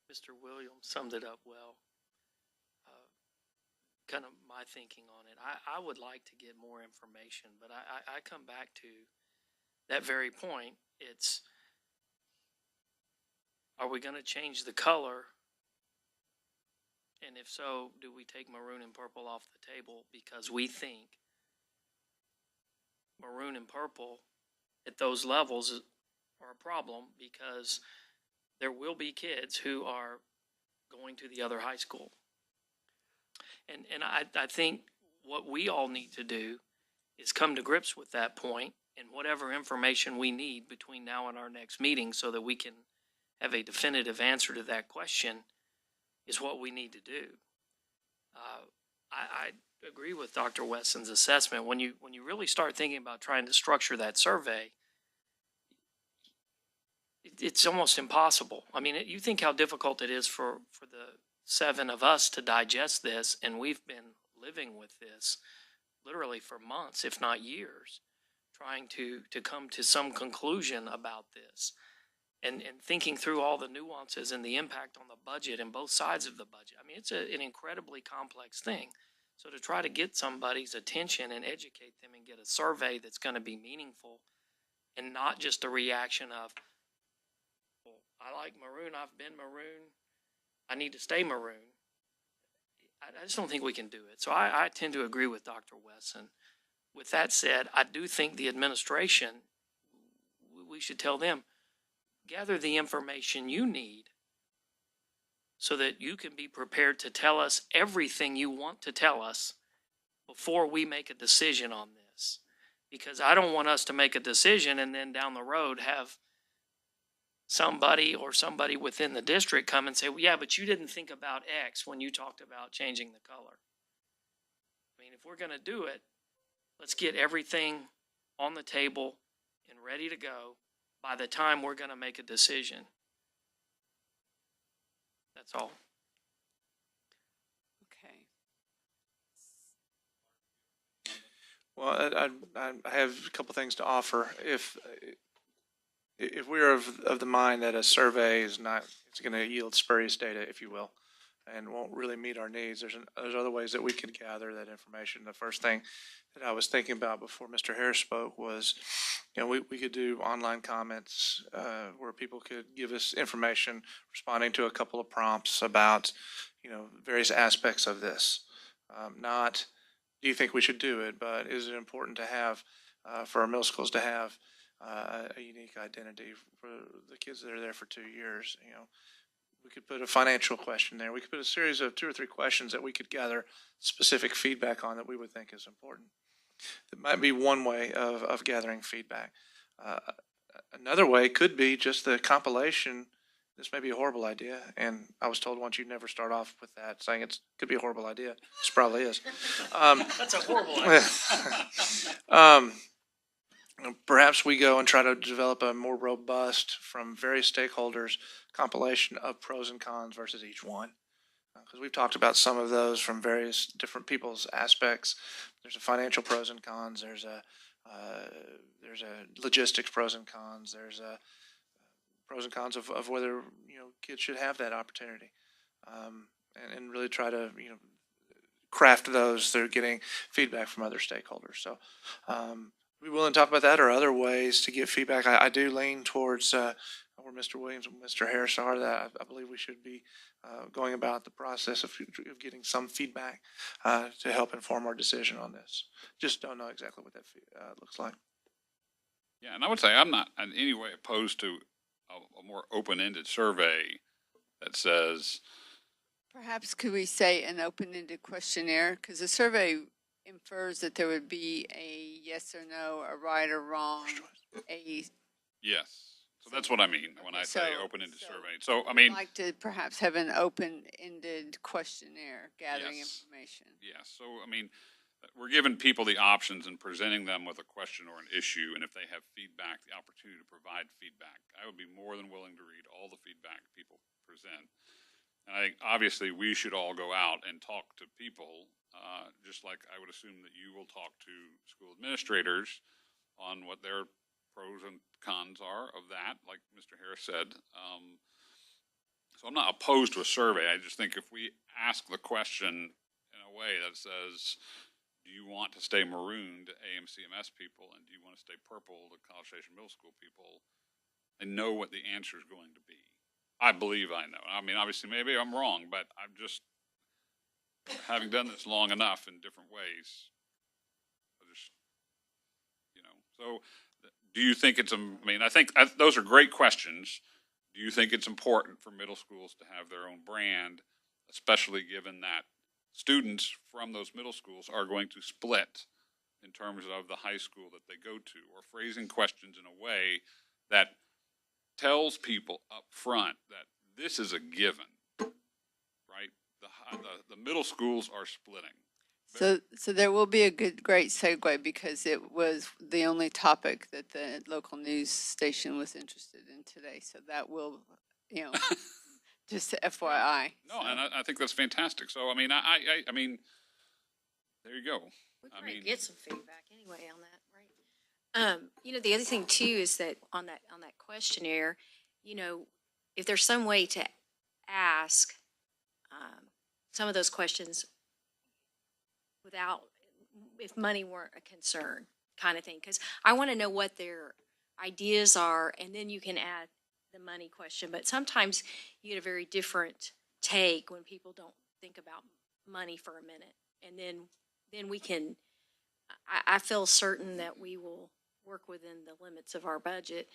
Mr. Williams summed it up well. Kind of my thinking on it. I would like to get more information, but I come back to that very point. It's, are we going to change the color? And if so, do we take maroon and purple off the table because we think maroon and purple at those levels are a problem because there will be kids who are going to the other high school. And I think what we all need to do is come to grips with that point and whatever information we need between now and our next meeting so that we can have a definitive answer to that question is what we need to do. I agree with Dr. Wesson's assessment. When you really start thinking about trying to structure that survey, it's almost impossible. I mean, you think how difficult it is for the 7 of us to digest this, and we've been living with this literally for months, if not years, trying to come to some conclusion about this and thinking through all the nuances and the impact on the budget and both sides of the budget. I mean, it's an incredibly complex thing. So to try to get somebody's attention and educate them and get a survey that's going to be meaningful and not just a reaction of, well, I like maroon, I've been maroon, I need to stay maroon. I just don't think we can do it. So I tend to agree with Dr. Wesson. With that said, I do think the administration, we should tell them, gather the information you need so that you can be prepared to tell us everything you want to tell us before we make a decision on this. Because I don't want us to make a decision and then down the road have somebody or somebody within the district come and say, well, yeah, but you didn't think about X when you talked about changing the color. I mean, if we're going to do it, let's get everything on the table and ready to go by the time we're going to make a decision. That's all. Okay. Well, I have a couple things to offer. If we're of the mind that a survey is not, it's going to yield spurious data, if you will, and won't really meet our needs, there's other ways that we can gather that information. The first thing that I was thinking about before Mr. Harris spoke was, we could do online comments where people could give us information responding to a couple of prompts about, various aspects of this. Not, do you think we should do it, but is it important to have, for our middle schools to have a unique identity for the kids that are there for 2 years? We could put a financial question there. We could put a series of 2 or 3 questions that we could gather specific feedback on that we would think is important. That might be one way of gathering feedback. Another way could be just the compilation. This may be a horrible idea, and I was told once you never start off with that, saying it could be a horrible idea. This probably is. That's a horrible idea. Perhaps we go and try to develop a more robust, from various stakeholders, compilation of pros and cons versus each one. Because we've talked about some of those from various different people's aspects. There's a financial pros and cons. There's a logistics pros and cons. There's a pros and cons of whether kids should have that opportunity, and really try to craft those through getting feedback from other stakeholders. So we willing to talk about that or other ways to get feedback. I do lean towards where Mr. Williams and Mr. Harris are, that I believe we should be going about the process of getting some feedback to help inform our decision on this. Just don't know exactly what that looks like. Yeah, and I would say I'm not in any way opposed to a more open-ended survey that says, Perhaps could we say an open-ended questionnaire? Because the survey infers that there would be a yes or no, a right or wrong, a. yes. So that's what I mean when I say So- open-ended so survey. So, I I'd mean, like to perhaps have an open-ended questionnaire gathering Yes. information. yeah, so, I mean, we're giving people the options and presenting them with a question or an issue, and if they have feedback, the opportunity to provide feedback. I would be more than willing to read all the feedback people present. And I think obviously we should all go out and talk to people, just like I would assume that you will talk to school administrators on what their pros and cons are of that, like Mr. Harris said. So I'm not opposed to a survey. I just think if we ask the question in a way that says, do you want to stay maroon to AMCMS people, and do you want to stay purple to College Station Middle School people, I know what the answer is going to be. I believe I know. I mean, obviously, maybe I'm wrong, but I'm just, having done this long enough in different ways, I just, so do you think it's, I think those are great questions. Do you think it's important for middle schools to have their own brand, especially given that students from those middle schools are going to split in terms of the high school that they go to, or phrasing questions in a way that tells people up front that this is a given, right? The middle schools are splitting. So there will be a great segue, because it was the only topic that the local news station was interested in today. So that will, just FYI. No, and I think that's fantastic. So, I mean, I mean, there you go. We probably get some feedback anyway on that, right? The other thing too is that on that questionnaire, if there's some way to ask some of those questions without, if money weren't a concern, kind of thing, because I want to know what their ideas are, and then you can add the money question. But sometimes you get a very different take when people don't think about money for a minute, and then we can. I feel certain that we will work within the limits of our budget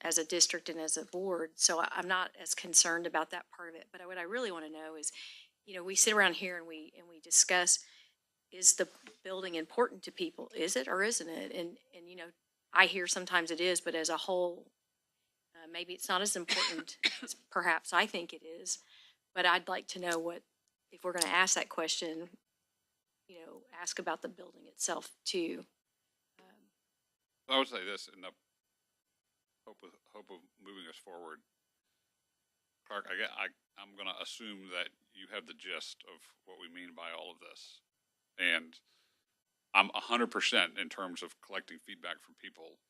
as a district and as a board. So I'm not as concerned about that part of it. But what I really want to know is, we sit around here and we discuss, is the building important to people? Is it or isn't it? And I hear sometimes it is, but as a whole, maybe it's not as important as perhaps I think it is. But I'd like to know what, if we're going to ask that question, ask about the building itself too. I would say this in the hope of moving us forward. Clark, I'm going to assume that you have the gist of what we mean by all of this. And I'm 100% in terms of collecting feedback from people,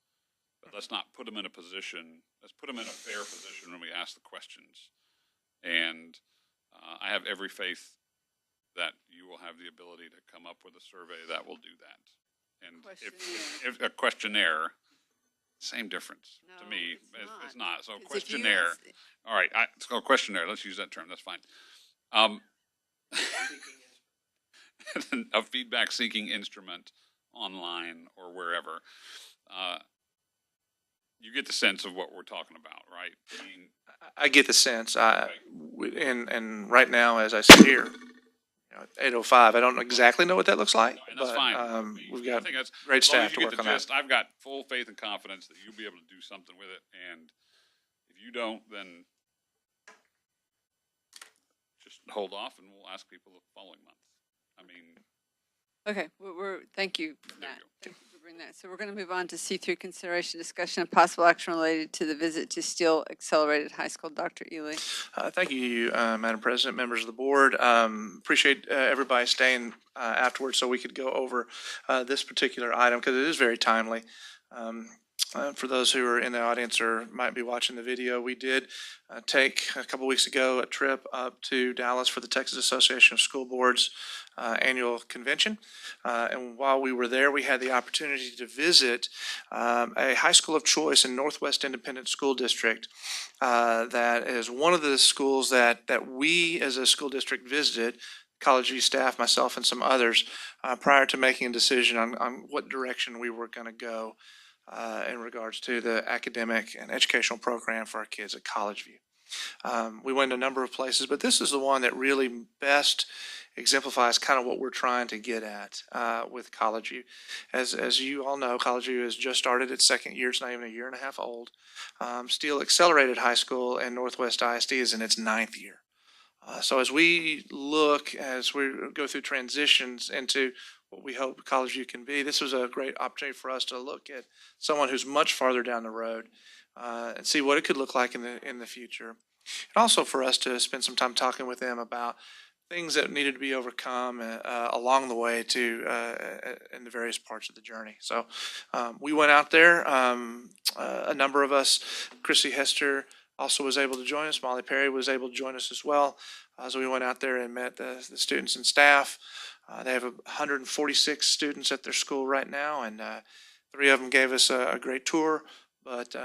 but let's not put them in a position, let's put them in a fair position when we ask the questions. And I have every faith that you will have the ability to come up with a survey that will do that. And if a questionnaire, same difference to me. It's not. So questionnaire. All right. It's called questionnaire. Let's use that term. That's fine. A feedback seeking instrument online or wherever. You get the sense of what we're talking about, right? I mean, I get the sense. And right now, as I sit here, at 8:05, I don't exactly know what that looks like. And that's but, fine. We've got great staff to work on that. I've got full faith and confidence that you'll be able to do something with it. And if you don't, then just hold off and we'll ask people the following month. I mean. Okay, thank you for There that. you go. Thank you for bringing that. So we're going to move on to C3, consideration, discussion, and possible action related to the visit to Steele Accelerated High School. Dr. Ely. Thank you, Madam President, members of the board. Appreciate everybody staying afterwards so we could go over this particular item because it is very timely. For those who are in the audience or might be watching the video, we did take a couple weeks ago a trip up to Dallas for the Texas Association of School Boards annual convention. And while we were there, we had the opportunity to visit a high school of choice in Northwest Independent School District that is one of the schools that we as a school district visited, College View staff, myself, and some others, prior to making a decision on what direction we were going to go in regards to the academic and educational program for our kids at College View. We went to a number of places, but this is the one that really best exemplifies kind of what we're trying to get at with College View. As you all know, College View has just started its second year. It's not even a year and a half old. Steele Accelerated High School and Northwest ISD is in its 9th year. So as we go through transitions into what we hope College View can be, this was a great opportunity for us to look at someone who's much farther down the road and see what it could look like in the future. And also for us to spend some time talking with them about things that needed to be overcome along the way in the various parts of the journey. So we went out there, a number of us, Chrissy Hester, also was able to join us. Molly Perry was able to join us as well. So we went out there and met the students and staff. They have 146 students at their school right now, and 3 of them gave us a great tour. But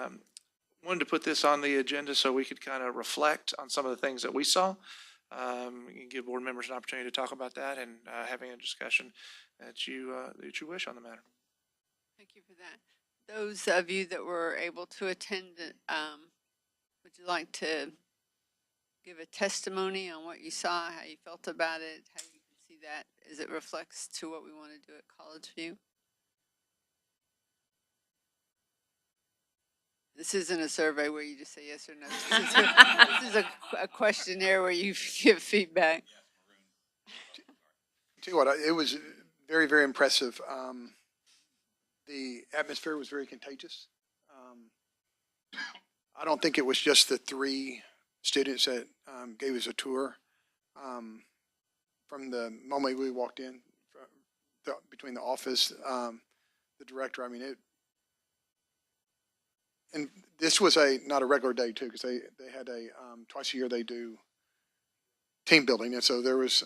wanted to put this on the agenda so we could kind of reflect on some of the things that we saw. You can give board members an opportunity to talk about that and having a discussion that you wish on the matter. Thank you for that. Those of you that were able to attend, would you like to give a testimony on what you saw, how you felt about it, how you can see that as it reflects to what we want to do at College View? This isn't a survey where you just say yes or no. This is a questionnaire where you give feedback. Tell you what, it was very, very impressive. The atmosphere was very contagious. I don't think it was just the 3 students that gave us a tour. From the moment we walked in, between the office, the director, I mean, and this was not a regular day too, because they had twice a year they do team building, and so there was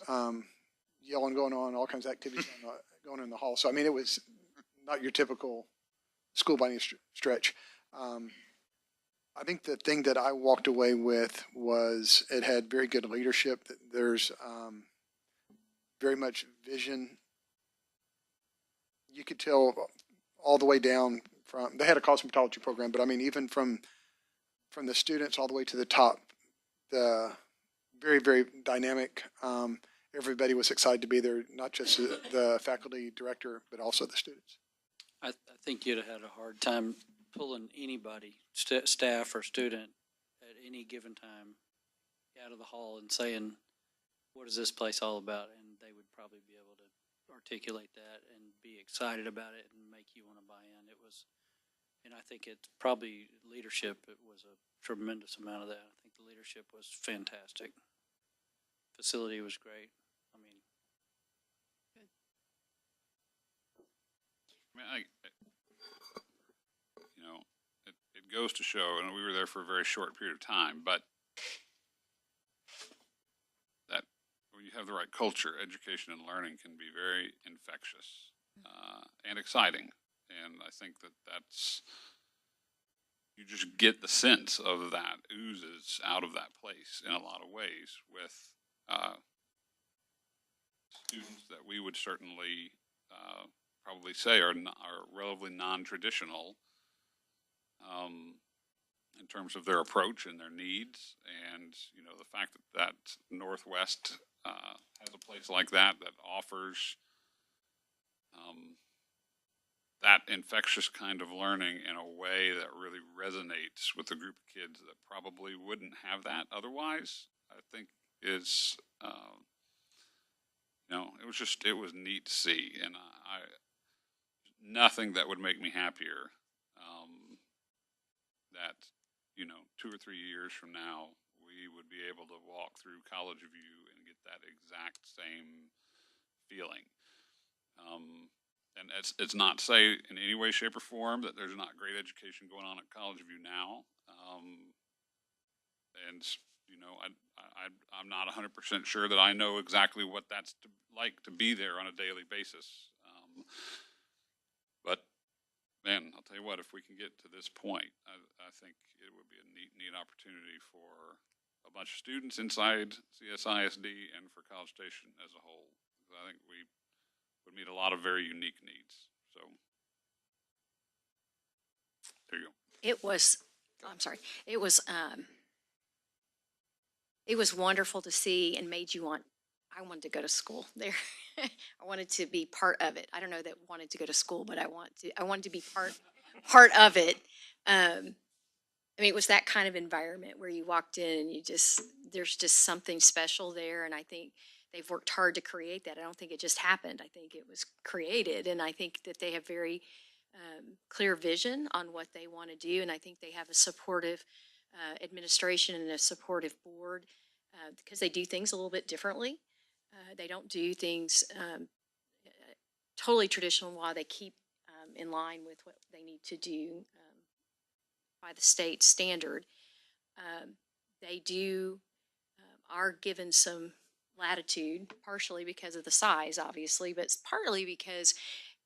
yelling going on, all kinds of activities going in the hall. So I mean, it was not your typical school by any stretch. I think the thing that I walked away with was it had very good leadership. There's very much vision. You could tell all the way down from, they had a cosmetology program, but I mean, even from the students all the way to the top, the very, very dynamic. Everybody was excited to be there, not just the faculty director, but also the students. I think you'd have had a hard time pulling anybody, staff or student, at any given time out of the hall and saying, what is this place all about? And they would probably be able to articulate that and be excited about it and make you want to buy in. It was, and I think it's probably leadership. It was a tremendous amount of that. I think the leadership was fantastic. Facility was great. I mean, You know, it goes to show, and we were there for a very short period of time, but that when you have the right culture, education and learning can be very infectious and exciting. And I think that's, you just get the sense of that oozes out of that place in a lot of ways with students that we would certainly probably say are relatively non-traditional in terms of their approach and their needs. And, you know, the fact that Northwest has a place like that offers that infectious kind of learning in a way that really resonates with a group of kids that probably wouldn't have that otherwise, I think is, you know, it was neat to see. And nothing that would make me happier that, you know, 2 or 3 years from now, we would be able to walk through College View and get that exact same feeling. And it's not to say in any way, shape, or form that there's not great education going on at College View now. And, you know, I'm not 100% sure that I know exactly what that's like to be there on a daily basis. But man, I'll tell you what, if we can get to this point, I think it would be a neat opportunity for a bunch of students inside CSISD and for College Station as a whole. I think we would meet a lot of very unique needs. So there you go. It was, I'm sorry, it was wonderful to see and made you want, I wanted to go to school there. I wanted to be part of it. I don't know that wanted to go to school, but I wanted to be part of it. I mean, it was that kind of environment where you walked in and there's just something special there. And I think they've worked hard to create that. I don't think it just happened. I think it was created. And I think that they have very clear vision on what they want to do. And I think they have a supportive administration and a supportive board because they do things a little bit differently. They don't do things totally traditional while they keep in line with what they need to do by the state standard. They do, are given some latitude, partially because of the size, obviously, but it's partly because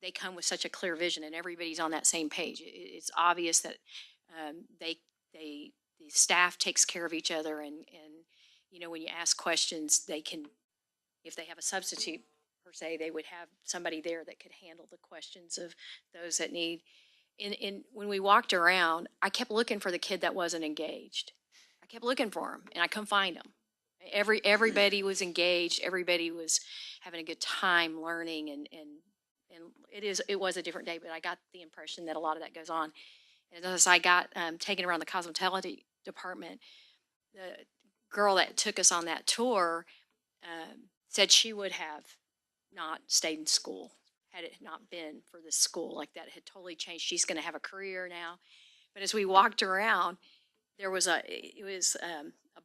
they come with such a clear vision and everybody's on that same page. It's obvious that the staff takes care of each other, and you know, when you ask questions, they can, if they have a substitute per se, they would have somebody there that could handle the questions of those that need. When we walked around, I kept looking for the kid that wasn't engaged. I kept looking for him, and I couldn't find him. Everybody was engaged. Everybody was having a good time learning, and it was a different day, but I got the impression that a lot of that goes on. And as I got taken around the cosmetology department, the girl that took us on that tour said she would have not stayed in school had it not been for this school. Like, that had totally changed. She's going to have a career now. But as we walked around, there was a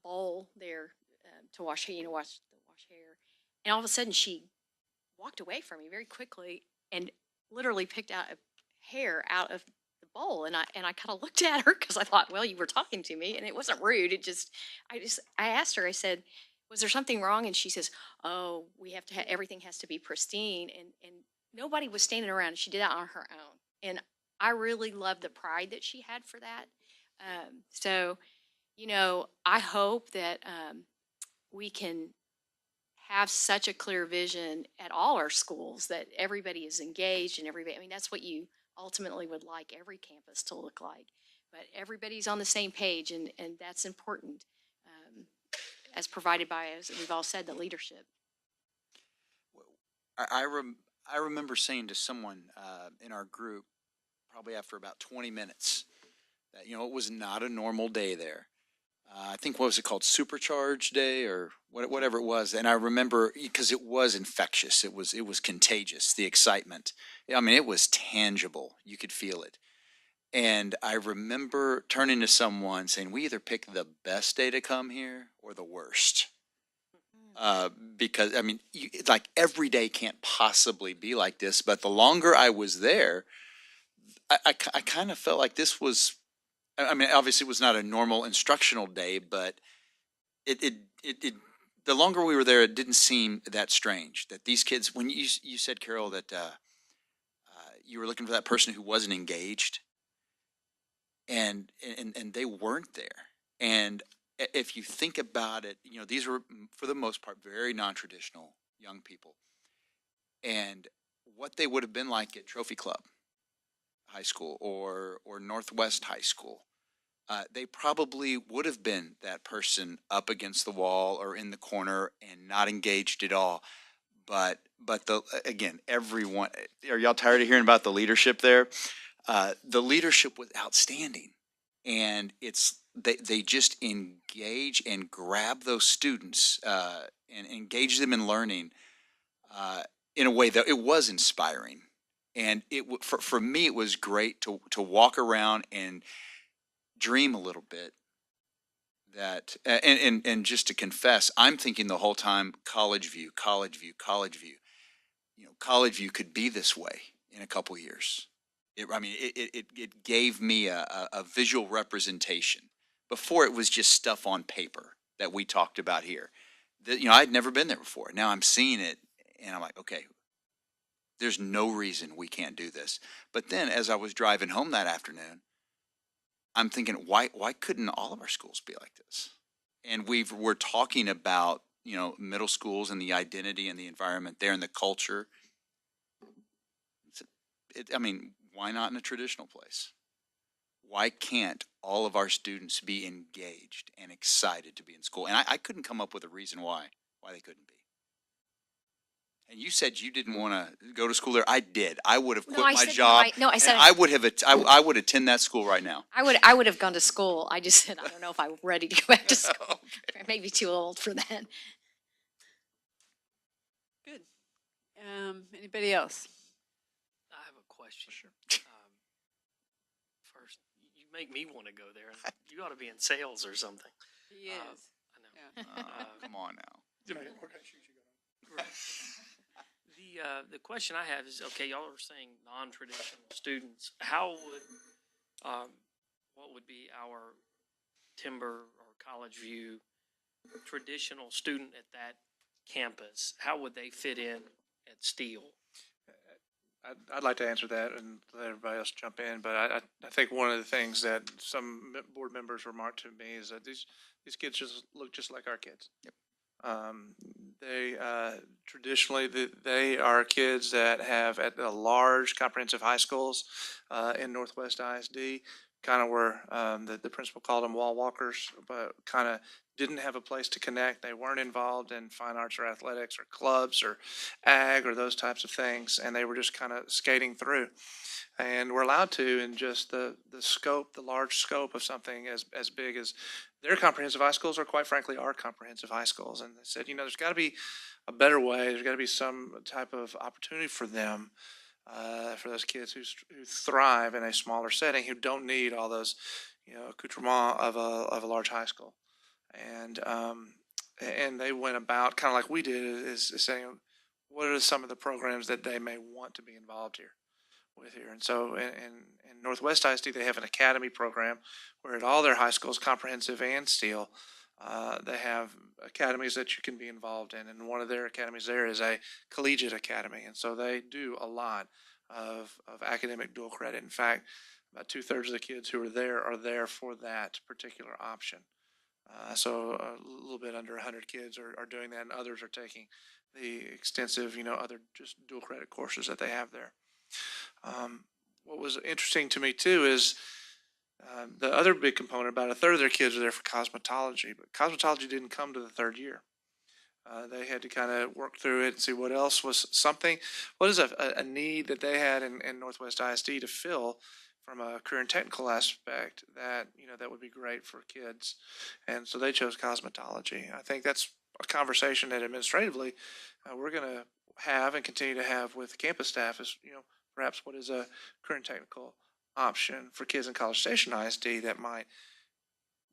bowl there to wash hair, wash hair. And all of a sudden she walked away from me very quickly and literally picked out a hair out of the bowl. And I kind of looked at her because I thought, well, you were talking to me, and it wasn't rude. I asked her, I said, was there something wrong? And she says, oh, we have to everything has to be pristine. And nobody was standing around, and she did that on her own. And I really loved the pride that she had for that. So, you know, I hope that we can have such a clear vision at all our schools that everybody is engaged and everybody, I mean, that's what you ultimately would like every campus to look like. But everybody's on the same page, and that's important, as provided by, as we've all said, the leadership. I remember saying to someone in our group, probably after about 20 minutes, that, you know, it was not a normal day there. I think, what was it called, Supercharged Day or whatever it was. And I remember, because it was infectious, it was contagious, the excitement. I mean, it was tangible. You could feel it. And I remember turning to someone saying, we either pick the best day to come here or the worst. Because, I mean, like, every day can't possibly be like this. But the longer I was there, I kind of felt like this was, I mean, obviously it was not a normal instructional day, but the longer we were there, it didn't seem that strange that these kids, when you said, Carol, that you were looking for that person who wasn't engaged, and they weren't there. And if you think about it, you know, these were, for the most part, very non-traditional young people. And what they would have been like at Trophy Club High School or Northwest High School, they probably would have been that person up against the wall or in the corner and not engaged at all. But again, everyone, are y'all tired of hearing about the leadership there? The leadership was outstanding, and they just engage and grab those students and engage them in learning in a way that it was inspiring. And for me, it was great to walk around and dream a little bit. That and just to confess, I'm thinking the whole time, College View. You know, College View could be this way in a couple years. It gave me a visual representation. Before, it was just stuff on paper that we talked about here. You know, I'd never been there before. Now I'm seeing it, and I'm like, okay, there's no reason we can't do this. But then, as I was driving home that afternoon, I'm thinking, why couldn't all of our schools be like this? And we're talking about, you know, middle schools and the identity and the environment there and the culture. I mean, why not in a traditional place? Why can't all of our students be engaged and excited to be in school? And I couldn't come up with a reason why they couldn't be. And you said you didn't want to go to school there. I did. I would have quit my job. I said I would attend that school right now. I would have gone to school. I just said I don't know if I'm ready to go back to school. Okay. Maybe too old for that. Good. Anybody else? I have a question. Sure. First, you make me want to go there. You ought to be in sales or something. He is. I know. Yeah. Come on now. What kind of shoes you got on? The question I have is, okay, y'all are saying non-traditional students. How would, what would be our timber or College View traditional student at that campus, how would they fit in at Steele? I'd like to answer that and let everybody else jump in, but I think one of the things that some board members remarked to me is that these kids just look just like our kids. Yep. They traditionally they are kids that have at the large comprehensive high schools in Northwest ISD, kind of where the principal called them wall walkers, but kind of didn't have a place to connect. They weren't involved in fine arts or athletics or clubs or ag or those types of things, and they were just kind of skating through. And we're allowed to in just the scope, the large scope of something as big as their comprehensive high schools, or quite frankly our comprehensive high schools. And they said, there's got to be a better way. There's got to be some type of opportunity for them, for those kids who thrive in a smaller setting, who don't need all those, accoutrements of a large high school. And they went about kind of like we did, is saying, what are some of the programs that they may want to be involved with here? And so in Northwest ISD, they have an academy program where at all their high schools, comprehensive and Steele, they have academies that you can be involved in. And one of their academies there is a collegiate academy. And so they do a lot of academic dual credit. In fact, about 2/3 of the kids who are there for that particular option. So a little bit under 100 kids are doing that, and others are taking the extensive, other just dual credit courses that they have there. What was interesting to me too is the other big component, about 1/3 of their kids are there for cosmetology, but cosmetology didn't come to the third year. They had to kind of work through it and see what else was something, what is a need that they had in Northwest ISD to fill from a career and technical aspect that, that would be great for kids. And so they chose cosmetology. I think that's a conversation that administratively we're going to have and continue to have with campus staff is, perhaps what is a career and technical option for kids in College Station ISD that might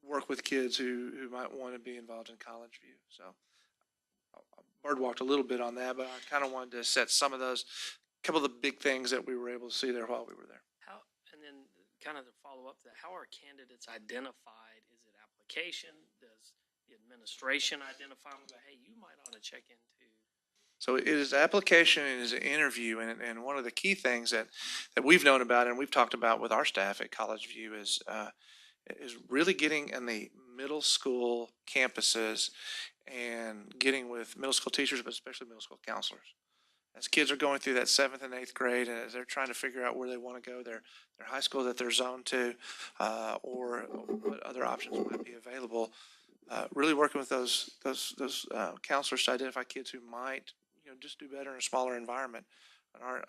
work with kids who might want to be involved in College View. So I bird walked a little bit on that, but I kind of wanted to set some of those, couple of the big things that we were able to see there while we were there. And then kind of to follow up that, how are candidates identified? Is it application? Does the administration identify them? Hey, you might ought to check into. So it is application and it is an interview. And one of the key things that we've known about and we've talked about with our staff at College View is really getting in the middle school campuses and getting with middle school teachers, but especially middle school counselors. As kids are going through that 7th and 8th grade, and as they're trying to figure out where they want to go, their high school that they're zoned to, or what other options might be available, really working with those counselors to identify kids who might, just do better in a smaller environment, an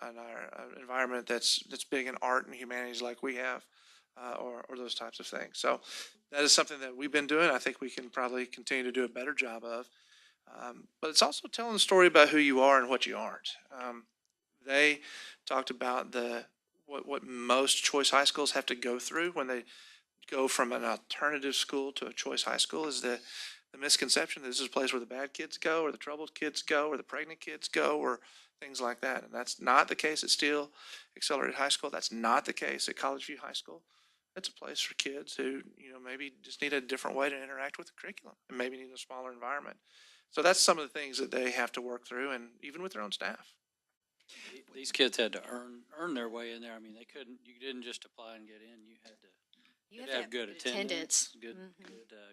environment that's big in art and humanities like we have, or those types of things. So that is something that we've been doing. I think we can probably continue to do a better job of. But it's also telling the story about who you are and what you aren't. They talked about what most choice high schools have to go through when they go from an alternative school to a choice high school is the misconception that this is a place where the bad kids go, or the troubled kids go, or the pregnant kids go, or things like that. And that's not the case at Steele Accelerated High School. That's not the case at College View High School. It's a place for kids who, maybe just need a different way to interact with the curriculum and maybe need a smaller environment. So that's some of the things that they have to work through, and even with their own staff. These kids had to earn their way in there. I mean, you didn't just apply and get in. You had to have good attendance, good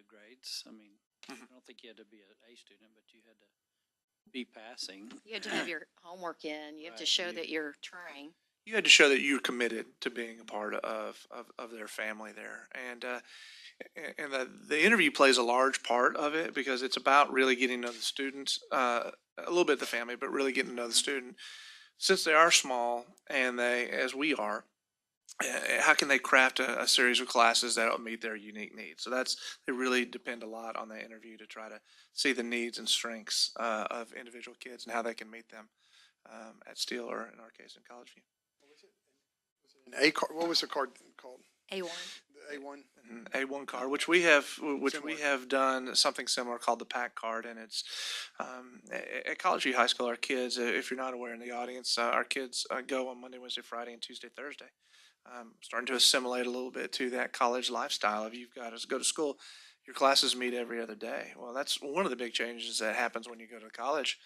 grades. I mean, I don't think you had to be an A student, but you had to be passing. You had to have your homework in. You have to show that you're trying. You had to show that you're committed to being a part of their family there. And the interview plays a large part of it because it's about really getting to know the students, a little bit the family, but really getting to know the student. Since they are small and as we are, how can they craft a series of classes that will meet their unique needs? So they really depend a lot on the interview to try to see the needs and strengths of individual kids and how they can meet them at Steele, or in our case, in College View. An A card, what was the card called? A1. The A1? A1 card, which we have done something similar called the PAC card, and it's at College View High School. Our kids, if you're not aware in the audience, our kids go on Monday, Wednesday, Friday, and Tuesday, Thursday. Starting to assimilate a little bit to that college lifestyle. If you've got to go to school your classes meet every other day. Well, that's one of the big changes that happens when you go to college.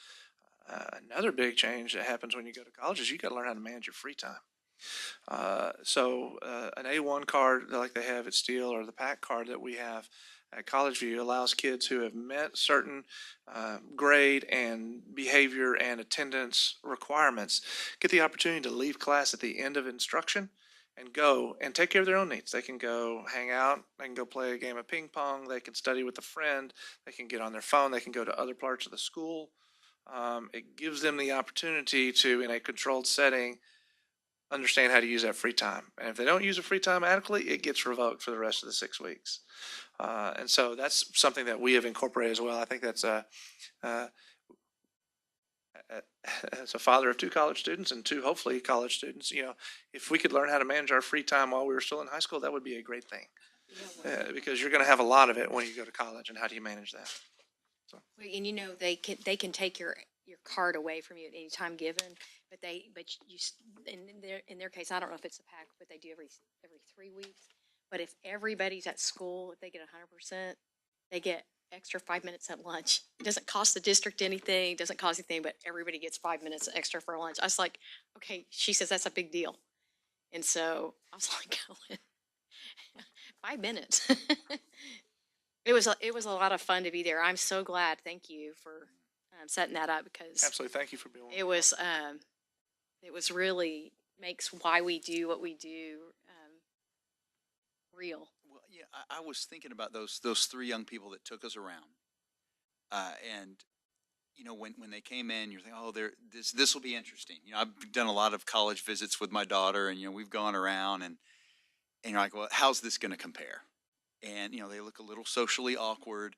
Another big change that happens when you go to college is you got to learn how to manage your free time. An A1 card like they have at Steele, or the PAC card that we have at College View, allows kids who have met certain grade and behavior and attendance requirements get the opportunity to leave class at the end of instruction and go and take care of their own needs. They can go hang out, they can go play a game of ping pong, they can study with a friend, they can get on their phone, they can go to other parts of the school. It gives them the opportunity to, in a controlled setting, understand how to use that free time. And if they don't use the free time adequately, it gets revoked for the rest of the 6 weeks. And so that's something that we have incorporated as well. I think that's as a father of 2 college students and 2 hopefully college students, if we could learn how to manage our free time while we were still in high school, that would be a great thing. Because you're going to have a lot of it when you go to college, and how do you manage that? Well, and they can take your card away from you at any time given, but in their case, I don't know if it's a pack, but they do every 3 weeks. But if everybody's at school, if they get 100%, they get extra 5 minutes at lunch. It doesn't cost the district anything, doesn't cost anything, but everybody gets 5 minutes extra for lunch. I was like, okay, she says that's a big deal. And so I was like, 5 minutes. It was a lot of fun to be there. I'm so glad. Thank you for setting that up, because Absolutely. Thank you for being it was really makes why we do what we do real. Well, yeah, I was thinking about those 3 young people that took us around, and when they came in, you're thinking, oh, this will be interesting. I've done a lot of college visits with my daughter, and we've gone around, and you're like, well, how's this going to compare? And they look a little socially awkward,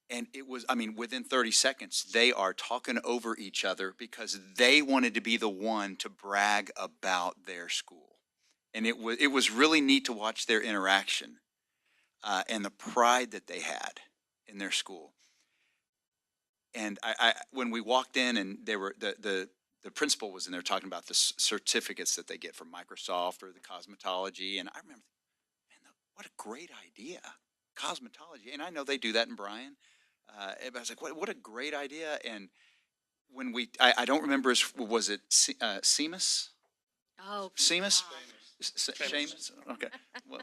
and it was, within 30 seconds, they are talking over each other because they wanted to be the one to brag about their school. And it was really neat to watch their interaction and the pride that they had in their school. And I when we walked in, and they were the principal was in there talking about the certificates that they get from Microsoft or the cosmetology, and I remember, man, what a great idea, cosmetology. And I know they do that in Bryan. But I was like, what a great idea. And when I don't remember, was it Seamus? Oh, Seamus? God. Seamus? Okay. Well,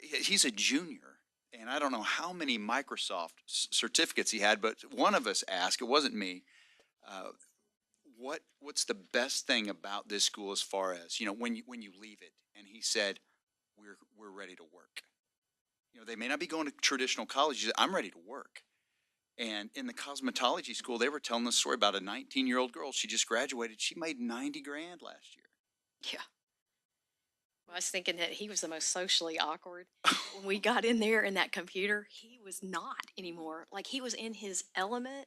he's a junior, and I don't know how many Microsoft certificates he had, but one of us asked, it wasn't me, what's the best thing about this school as far as, when you leave it? And he said, we're ready to work. They may not be going to traditional college. He said, I'm ready to work. And in the cosmetology school, they were telling the story about a 19-year-old girl. She just graduated. She made $90,000 last year. Yeah. Well, I was thinking that he was the most socially awkward. When we got in there in that computer, he was not anymore. Like, he was in his element,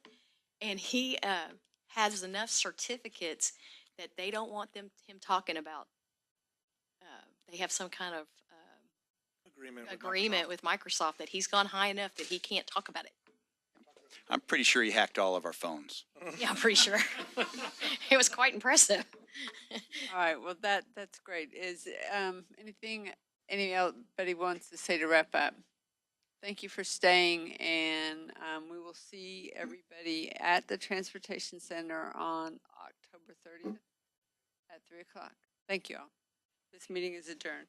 and he has enough certificates that they don't want him talking about. They have some kind of agreement with Microsoft that he's gone high enough that he can't talk about it. I'm pretty sure he hacked all of our phones. Yeah, I'm pretty sure. It was quite impressive. All right, well, that's great. Is anything anybody wants to say to wrap up? Thank you for staying, and we will see everybody at the Transportation Center on October 30th at 3 o'clock. Thank you all. This meeting is adjourned.